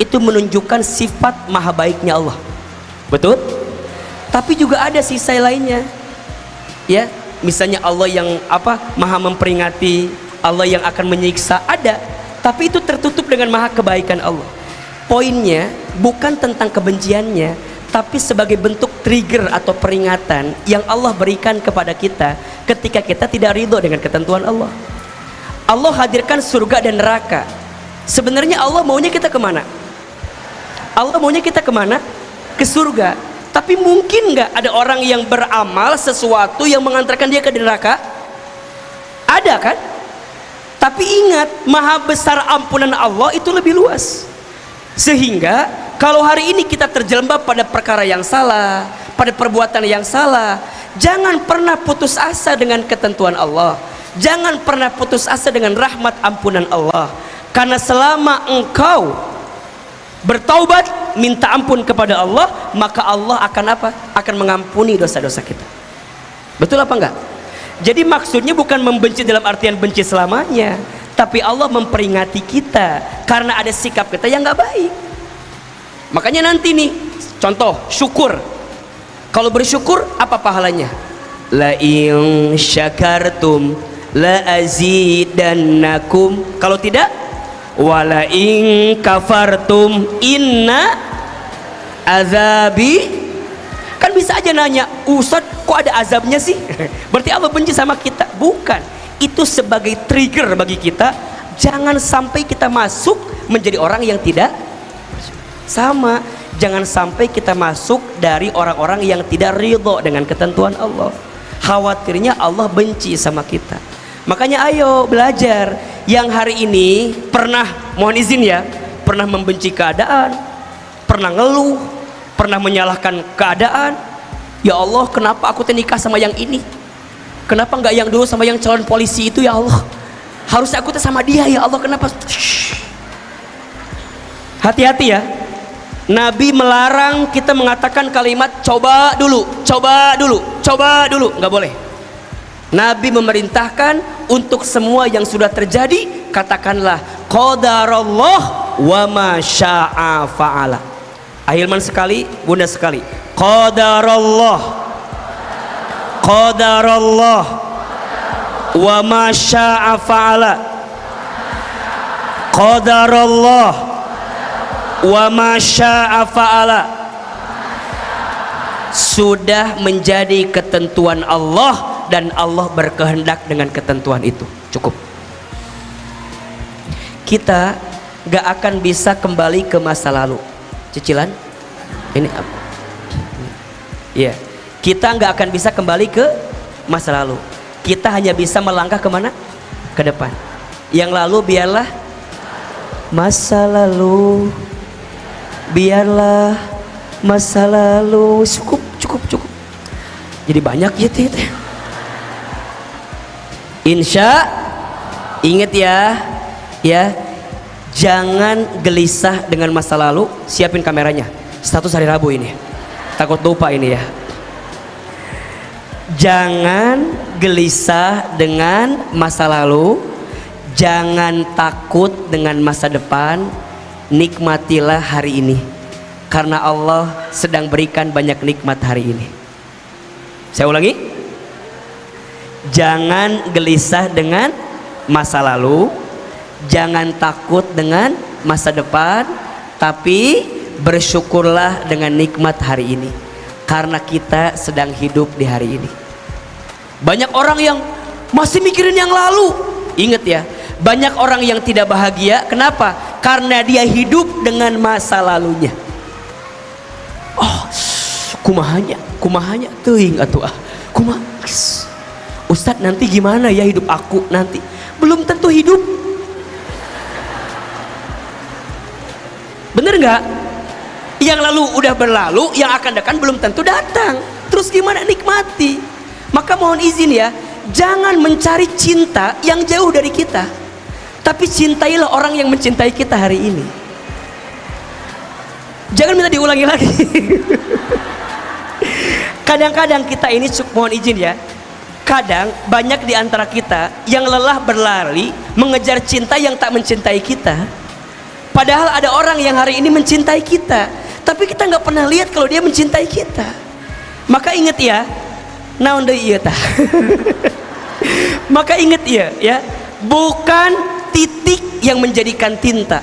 itu menunjukkan sifat maha baiknya Allah. Betul? Tapi juga ada sisa lainnya. Ya, misalnya Allah yang maha memperingati, Allah yang akan menyiksa, ada. Tapi itu tertutup dengan maha kebaikan Allah. Poinnya bukan tentang kebenciannya, tapi sebagai bentuk trigger atau peringatan yang Allah berikan kepada kita ketika kita tidak ridho dengan ketentuan Allah. Allah hadirkan surga dan neraka. Sebenarnya Allah maunya kita kemana? Allah maunya kita kemana? Ke surga. Tapi mungkin nggak ada orang yang beramal sesuatu yang mengantarkan dia ke neraka? Ada kan? Tapi ingat, maha besar ampunan Allah itu lebih luas. Sehingga kalau hari ini kita terjelembab pada perkara yang salah, pada perbuatan yang salah, jangan pernah putus asa dengan ketentuan Allah. Jangan pernah putus asa dengan rahmat ampunan Allah. Karena selama engkau bertaubat, minta ampun kepada Allah, maka Allah akan akan mengampuni dosa-dosa kita. Betul apa enggak? Jadi maksudnya bukan membenci dalam artian benci selamanya, tapi Allah memperingati kita karena ada sikap kita yang enggak baik. Makanya nanti nih, contoh syukur. Kalau bersyukur apa pahalanya? La in syakartum la azidannakum. Kalau tidak, wala in kafartum inna azabi. Kan bisa aja nanya, Ustaz kok ada azabnya sih? Berarti Allah benci sama kita. Bukan, itu sebagai trigger bagi kita, jangan sampai kita masuk menjadi orang yang tidak sama. Jangan sampai kita masuk dari orang-orang yang tidak ridho dengan ketentuan Allah. Khawatirnya Allah benci sama kita. Makanya ayo belajar. Yang hari ini pernah, mohon izin ya, pernah membenci keadaan, pernah ngeluh, pernah menyalahkan keadaan. Ya Allah, kenapa aku nikah sama yang ini? Kenapa nggak yang dulu sama yang calon polisi itu ya Allah? Harusnya aku sama dia ya Allah, kenapa? Hati-hati ya. Nabi melarang kita mengatakan kalimat coba dulu, coba dulu, coba dulu, nggak boleh. Nabi memerintahkan untuk semua yang sudah terjadi, katakanlah qadarallah wa ma syaa fa'ala. Ahilman sekali, bunda sekali. Qadarallah, qadarallah wa ma syaa fa'ala. Qadarallah wa ma syaa fa'ala. Sudah menjadi ketentuan Allah dan Allah berkehendak dengan ketentuan itu. Cukup. Kita gak akan bisa kembali ke masa lalu. Cicilan ini apa? Ya, kita gak akan bisa kembali ke masa lalu. Kita hanya bisa melangkah kemana? Ke depan. Yang lalu biarlah masa lalu, biarlah masa lalu. Cukup. Jadi banyak ya teh. Insya, ingat ya, jangan gelisah dengan masa lalu. Siapin kameranya. Status hari Rabu ini. Takut lupa ini ya. Jangan gelisah dengan masa lalu, jangan takut dengan masa depan, nikmatilah hari ini. Karena Allah sedang berikan banyak nikmat hari ini. Saya ulangi. Jangan gelisah dengan masa lalu, jangan takut dengan masa depan, tapi bersyukurlah dengan nikmat hari ini. Karena kita sedang hidup di hari ini. Banyak orang yang masih mikirin yang lalu. Ingat ya, banyak orang yang tidak bahagia. Kenapa? Karena dia hidup dengan masa lalunya. Oh, kumahanya teuing atuh ah. Ustadz, nanti gimana ya hidup aku nanti? Belum tentu hidup. Bener nggak? Yang lalu udah berlalu, yang akan datang belum tentu datang. Terus gimana nikmati? Maka mohon izin ya, jangan mencari cinta yang jauh dari kita, tapi cintailah orang yang mencintai kita hari ini. Jangan minta diulangi lagi. Kadang-kadang kita ini, mohon izin ya, kadang banyak di antara kita yang lelah berlari mengejar cinta yang tak mencintai kita. Padahal ada orang yang hari ini mencintai kita, tapi kita nggak pernah lihat kalau dia mencintai kita. Maka ingat ya, naon deui ieu tah. Maka ingat ya, bukan titik yang menjadikan tinta,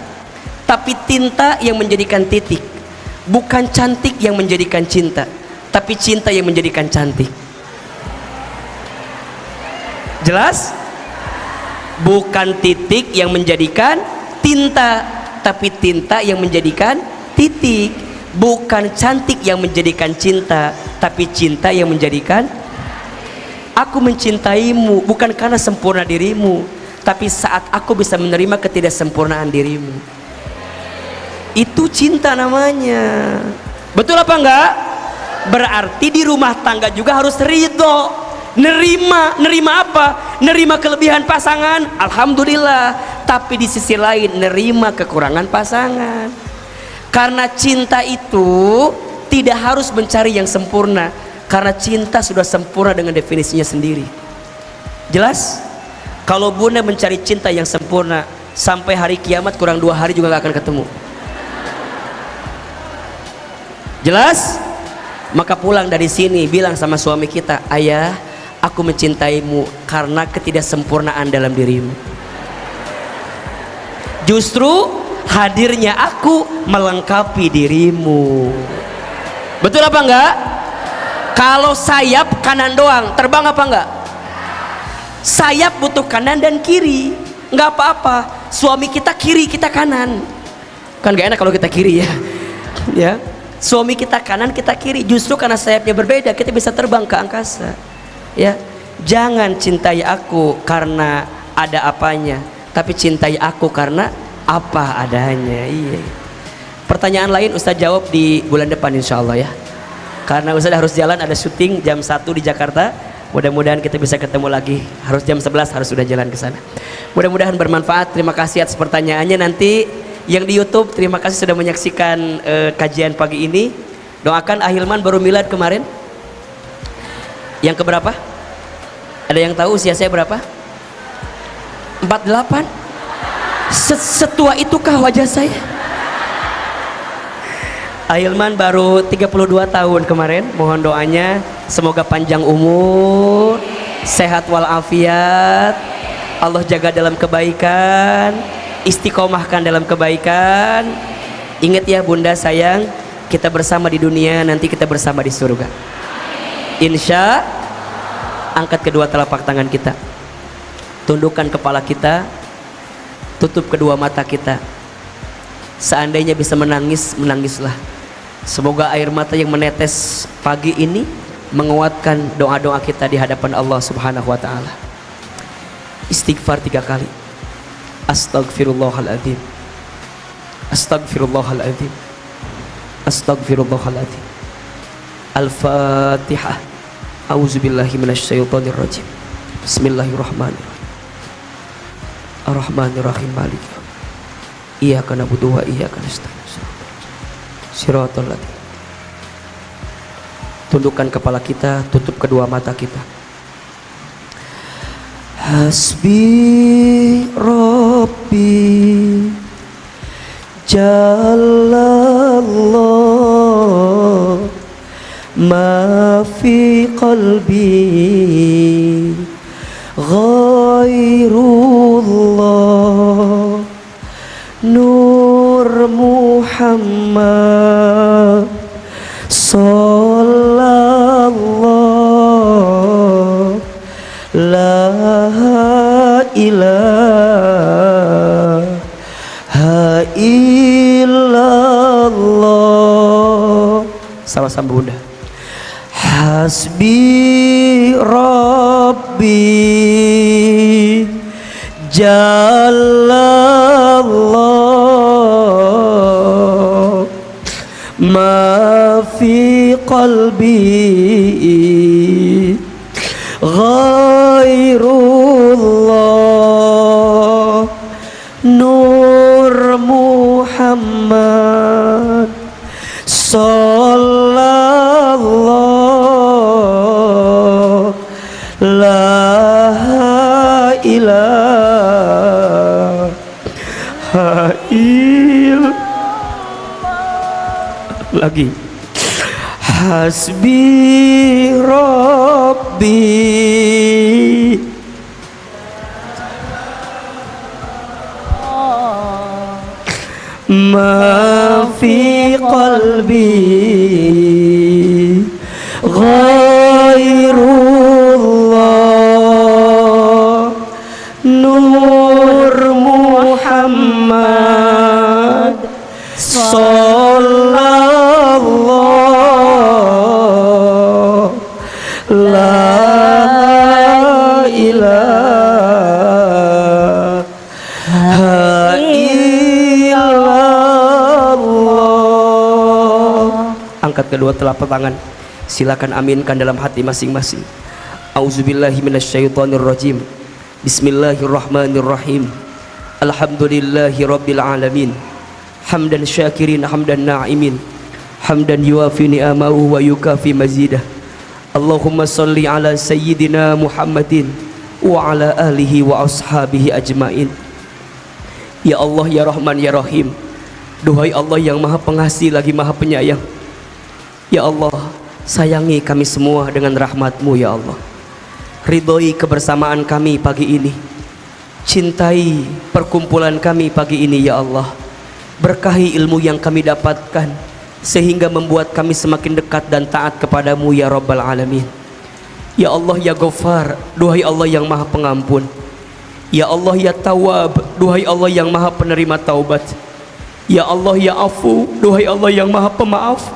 tapi tinta yang menjadikan titik. Bukan cantik yang menjadikan cinta, tapi cinta yang menjadikan cantik. Jelas? Bukan titik yang menjadikan tinta, tapi tinta yang menjadikan titik. Bukan cantik yang menjadikan cinta, tapi cinta yang menjadikan. Aku mencintaimu bukan karena sempurna dirimu, tapi saat aku bisa menerima ketidaksempurnaan dirimu. Itu cinta namanya. Betul apa enggak? Berarti di rumah tangga juga harus ridho. Nerima apa? Nerima kelebihan pasangan, alhamdulillah. Tapi di sisi lain nerima kekurangan pasangan. Karena cinta itu tidak harus mencari yang sempurna, karena cinta sudah sempurna dengan definisinya sendiri. Jelas? Kalau Bunda mencari cinta yang sempurna, sampai hari kiamat kurang 2 hari juga gak akan ketemu. Jelas? Maka pulang dari sini bilang sama suami kita, ayah, aku mencintaimu karena ketidaksempurnaan dalam dirimu. Justru hadirnya aku melengkapi dirimu. Betul apa enggak? Kalau sayap kanan doang, terbang apa enggak? Sayap butuh kanan dan kiri. Enggak apa-apa, suami kita kiri, kita kanan. Kan gak enak kalau kita kiri ya. Ya, suami kita kanan, kita kiri. Justru karena sayapnya berbeda, kita bisa terbang ke angkasa. Ya, jangan cintai aku karena ada apanya, tapi cintai aku karena apa adanya. Iya. Pertanyaan lain Ustaz jawab di bulan depan insya Allah ya. Karena Ustaz harus jalan, ada syuting jam 1 di Jakarta. Mudah-mudahan kita bisa ketemu lagi. Harus jam 11 harus sudah jalan ke sana. Mudah-mudahan bermanfaat. Terima kasih atas pertanyaannya. Nanti yang di YouTube, terima kasih sudah menyaksikan kajian pagi ini. Doakan Ahilman baru milad kemarin. Yang keberapa? Ada yang tahu usia saya berapa? 48. Setua itukah wajah saya? Ahilman baru 32 tahun kemarin. Mohon doanya semoga panjang umur, sehat walafiat, Allah jaga dalam kebaikan, istiqomahkan dalam kebaikan. Ingat ya Bunda sayang, kita bersama di dunia, nanti kita bersama di surga. Insya. Angkat kedua telapak tangan kita, tundukkan kepala kita, tutup kedua mata kita. Seandainya bisa menangis, menangislah. Semoga air mata yang menetes pagi ini menguatkan doa-doa kita di hadapan Allah Subhanahu wa ta'ala. Istighfar 3 kali. Astaghfirullahaladzim, Astaghfirullahaladzim, Astaghfirullahaladzim. Al-Fatihah. A'udzubillahi minasyaitonirrajim. Bismillahirrahmanirrahim. Ar-Rahmanirrahim. Maliki Iyyaka na'budu wa iyyaka nasta'in. Shiratal ladzina Tundukkan kepala kita, tutup kedua mata kita. Hasbi Rabbi Jalallah ma fi qalbi ghairullah Nur Muhammad Sallallahu La ilaha illallah. Sama-sama Bunda. Hasbi Rabbi Jalallah ma fi qalbi ghairullah Nur Muhammad Sallallahu La ilaha illallah. Lagi. Hasbi Rabbi ma fi qalbi ghairullah Nur Muhammad Sallallahu La ilaha illallah. Angkat kedua telapak tangan, silakan aminkan dalam hati masing-masing. Auzubillahi minasyaitonirrajim. Bismillahirrahmanirrahim. Alhamdulillahi rabbil alamin. Hamdan syakirin hamdan na'imin. Hamdan yuafi ni'amahu wa yukafi mazidah. Allahumma salli ala sayyidina Muhammadin wa ala alihi wa ashabihi ajmain. Ya Allah ya Rahman ya Rahim. Duhai Allah yang maha pengasih lagi maha penyayang. Ya Allah, sayangi kami semua dengan rahmat-Mu ya Allah. Ridhoi kebersamaan kami pagi ini. Cintai perkumpulan kami pagi ini ya Allah. Berkahi ilmu yang kami dapatkan sehingga membuat kami semakin dekat dan taat kepadamu ya Rabbal Alamin. Ya Allah ya Ghaffar, duhai Allah yang maha pengampun. Ya Allah ya Tawwab, duhai Allah yang maha penerima taubat. Ya Allah ya Afu, duhai Allah yang maha pemaaf.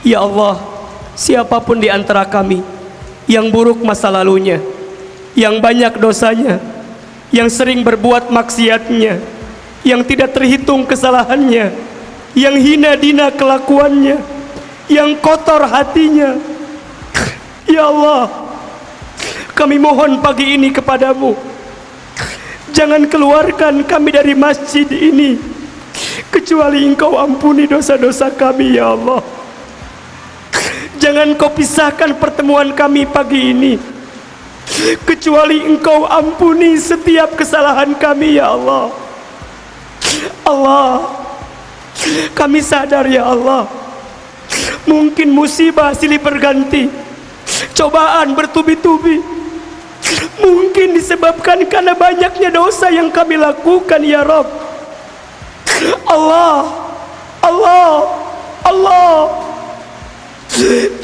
Ya Allah, siapapun di antara kami yang buruk masa lalunya, yang banyak dosanya, yang sering berbuat maksiatnya, yang tidak terhitung kesalahannya, yang hina dina kelakuannya, yang kotor hatinya, ya Allah, kami mohon pagi ini kepadamu, jangan keluarkan kami dari masjid ini kecuali Engkau ampuni dosa-dosa kami ya Allah. Jangan Kau pisahkan pertemuan kami pagi ini kecuali Engkau ampuni setiap kesalahan kami ya Allah. Allah, kami sadar ya Allah, mungkin musibah silih berganti, cobaan bertubi-tubi, mungkin disebabkan karena banyaknya dosa yang kami lakukan ya Rabb. Allah, Allah, Allah,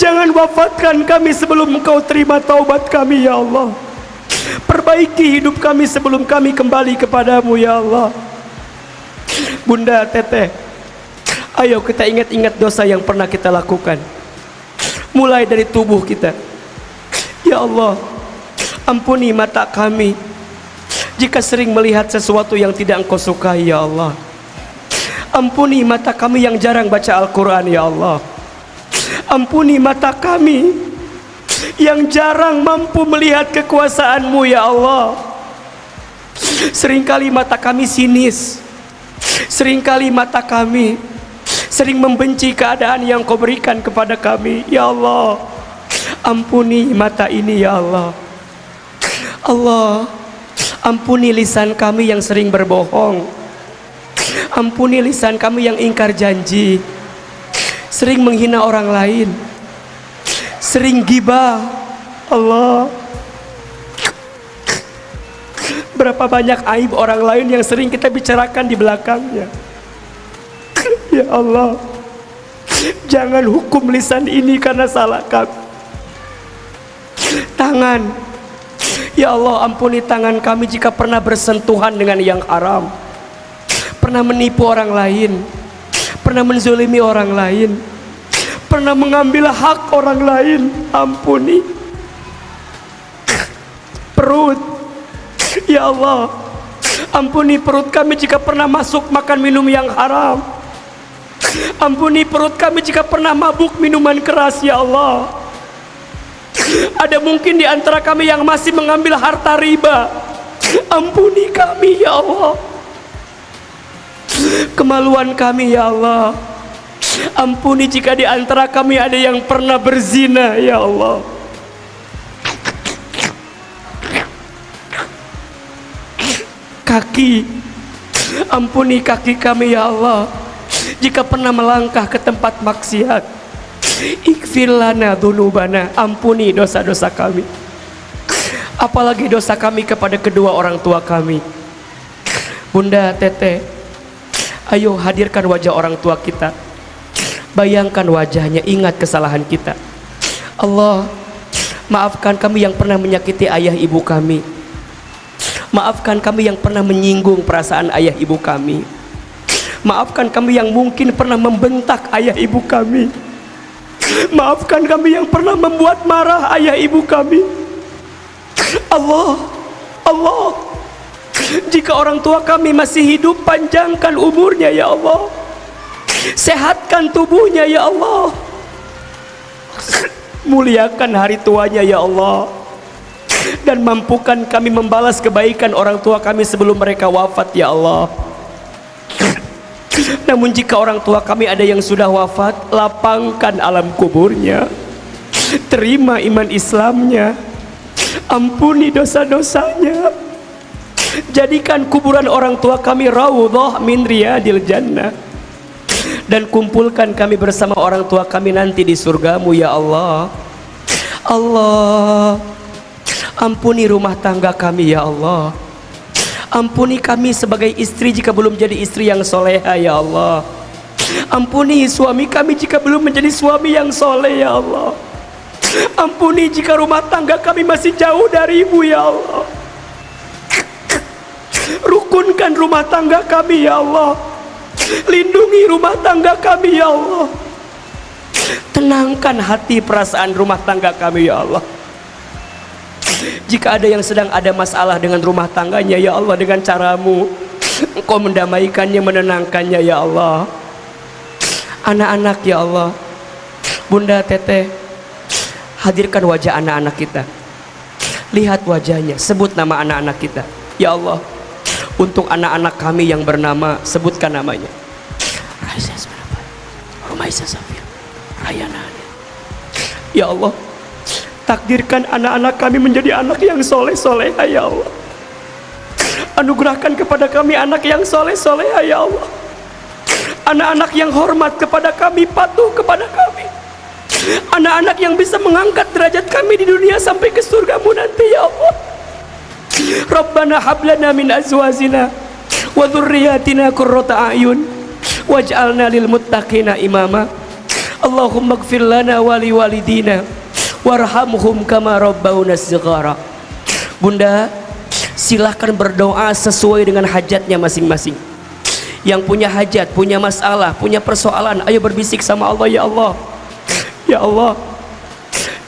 jangan wafatkan kami sebelum Engkau terima taubat kami ya Allah. Perbaiki hidup kami sebelum kami kembali kepadamu ya Allah. Bunda Teteh, ayo kita ingat-ingat dosa yang pernah kita lakukan, mulai dari tubuh kita. Ya Allah, ampuni mata kami jika sering melihat sesuatu yang tidak Engkau sukai ya Allah. Ampuni mata kami yang jarang baca Al-Quran ya Allah. Ampuni mata kami yang jarang mampu melihat kekuasaan-Mu ya Allah. Seringkali mata kami sinis, seringkali mata kami sering membenci keadaan yang kau berikan kepada kami. Ya Allah, ampuni mata ini ya Allah. Allah, ampuni lisan kami yang sering berbohong. Ampuni lisan kami yang ingkar janji, sering menghina orang lain, sering gibah. Allah, berapa banyak aib orang lain yang sering kita bicarakan di belakangnya. Ya Allah, jangan hukum lisan ini karena salah kami. Tangan, ya Allah, ampuni tangan kami jika pernah bersentuhan dengan yang haram, pernah menipu orang lain, pernah menzolimi orang lain, pernah mengambil hak orang lain. Ampuni. Perut, ya Allah, ampuni perut kami jika pernah masuk makan minum yang haram. Ampuni perut kami jika pernah mabuk minuman keras ya Allah. Ada mungkin di antara kami yang masih mengambil harta riba. Ampuni kami ya Allah. Kemaluan kami ya Allah. Ampuni jika di antara kami ada yang pernah berzina ya Allah. Kaki, ampuni kaki kami ya Allah jika pernah melangkah ke tempat maksiat. Ighfir lana dzunubana, ampuni dosa-dosa kami, apalagi dosa kami kepada kedua orang tua kami. Bunda, Teteh, ayo hadirkan wajah orang tua kita, bayangkan wajahnya, ingat kesalahan kita. Allah, maafkan kami yang pernah menyakiti ayah ibu kami. Maafkan kami yang pernah menyinggung perasaan ayah ibu kami. Maafkan kami yang mungkin pernah membentak ayah ibu kami. Maafkan kami yang pernah membuat marah ayah ibu kami. Allah, Allah, jika orang tua kami masih hidup, panjangkan umurnya ya Allah. Sehatkan tubuhnya ya Allah. Muliakan hari tuanya ya Allah. Dan mampukan kami membalas kebaikan orang tua kami sebelum mereka wafat ya Allah. Namun jika orang tua kami ada yang sudah wafat, lapangkan alam kuburnya, terima iman Islamnya, ampuni dosa-dosanya, jadikan kuburan orang tua kami raudhah min riyadil jannah, dan kumpulkan kami bersama orang tua kami nanti di surgamu ya Allah. Allah, ampuni rumah tangga kami ya Allah. Ampuni kami sebagai istri jika belum jadi istri yang soleha ya Allah. Ampuni suami kami jika belum menjadi suami yang soleh ya Allah. Ampuni jika rumah tangga kami masih jauh darimu ya Allah. Rukunkan rumah tangga kami ya Allah. Lindungi rumah tangga kami ya Allah. Tenangkan hati perasaan rumah tangga kami ya Allah. Jika ada yang sedang ada masalah dengan rumah tangganya ya Allah, dengan caramu Engkau mendamaikannya, menenangkannya ya Allah. Anak-anak ya Allah, Bunda, Teteh, hadirkan wajah anak-anak kita. Lihat wajahnya, sebut nama anak-anak kita ya Allah. Untuk anak-anak kami yang bernama, sebutkan namanya. Raisa Smarapa, Rumaisa Safir, Rayana. Ya Allah, takdirkan anak-anak kami menjadi anak yang soleh-soleh ya Allah. Anugerahkan kepada kami anak yang soleh-soleh ya Allah. Anak-anak yang hormat kepada kami, patuh kepada kami. Anak-anak yang bisa mengangkat derajat kami di dunia sampai ke surgamu nanti ya Allah. Rabbana hablana min azwajina wa dzurriyyatina qurrata a'yun waj'alna lil muttaqina imama. Allahumma ighfir lana wa li walidina warhamhum kama rabbauna shighara. Bunda, silahkan berdoa sesuai dengan hajatnya masing-masing. Yang punya hajat, punya masalah, punya persoalan, ayo berbisik sama Allah. Ya Allah, ya Allah,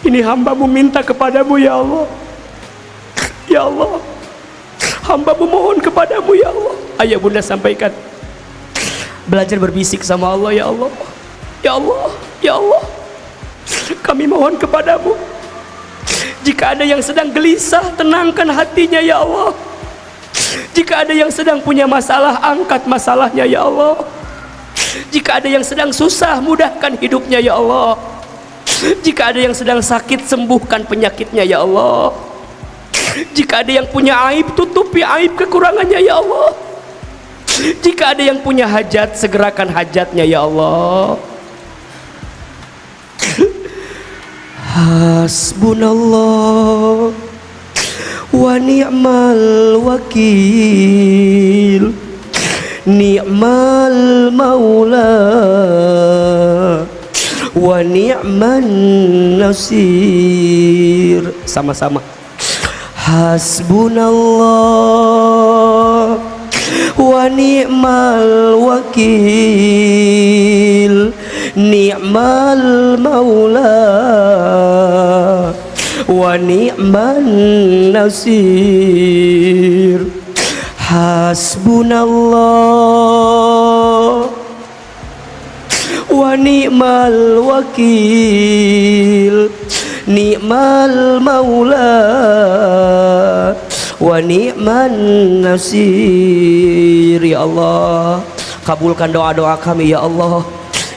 ini hambamu minta kepadamu ya Allah. Ya Allah, hambamu mohon kepadamu ya Allah. Ayo Bunda sampaikan. Belajar berbisik sama Allah. Ya Allah, ya Allah, ya Allah, kami mohon kepadamu, jika ada yang sedang gelisah, tenangkan hatinya ya Allah. Jika ada yang sedang punya masalah, angkat masalahnya ya Allah. Jika ada yang sedang susah, mudahkan hidupnya ya Allah. Jika ada yang sedang sakit, sembuhkan penyakitnya ya Allah. Jika ada yang punya aib, tutupi aib kekurangannya ya Allah. Jika ada yang punya hajat, segerakan hajatnya ya Allah. Hasbunallah wa ni'mal wakil, ni'mal maula wa ni'man nasir. Sama-sama. Hasbunallah wa ni'mal wakil, ni'mal maula wa ni'man nasir. Hasbunallah wa ni'mal wakil, ni'mal maula wa ni'man nasir. Ya Allah, kabulkan doa-doa kami ya Allah,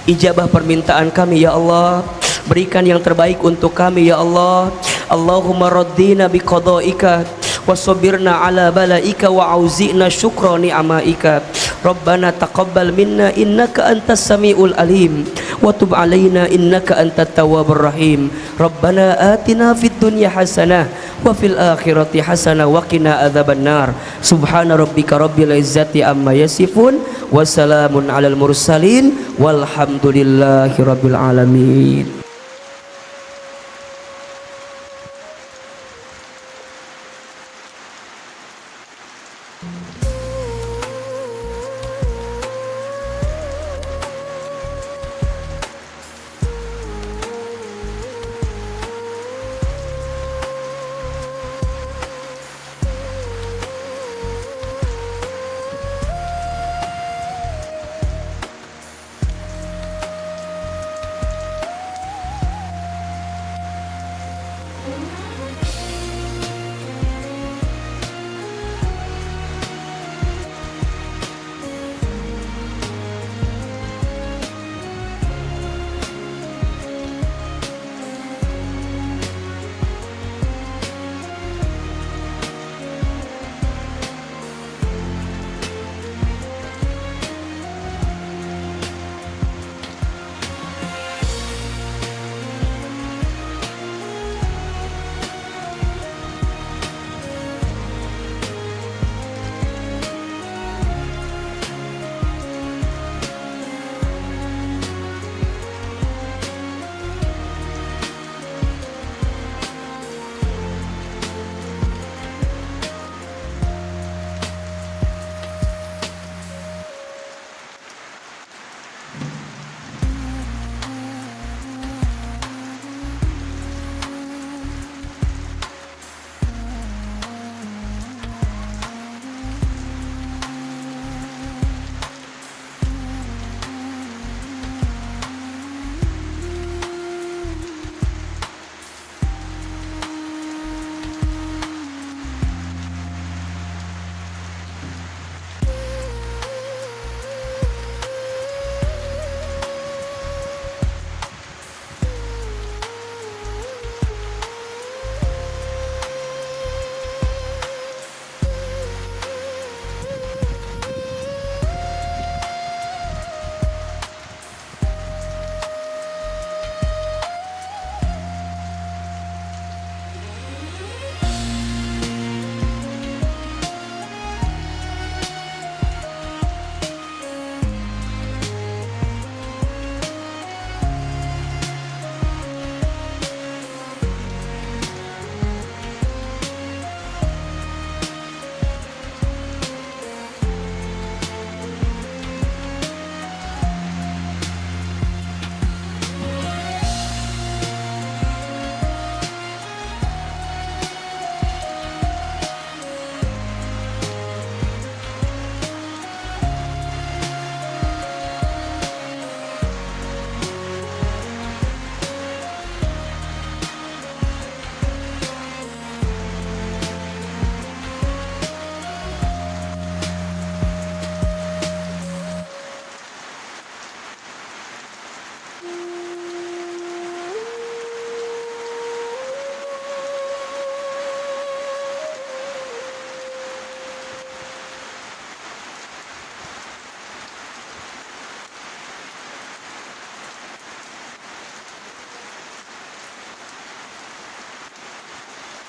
ijabah permintaan kami ya Allah, berikan yang terbaik untuk kami ya Allah. Allahumma raddina biqadaika wasobirna ala balaika wa auzi'na syukra ni'amaika. Rabbana taqabbal minna innaka antas samiul alim wa tub alaina innaka antat tawwabur rahim. Rabbana atina fid dunya hasanah wa fil akhirati hasanah wa qina adzabannar. Subhana rabbika rabbil izzati amma yasifun wa salamun alal mursalin walhamdulillahi rabbil alamin.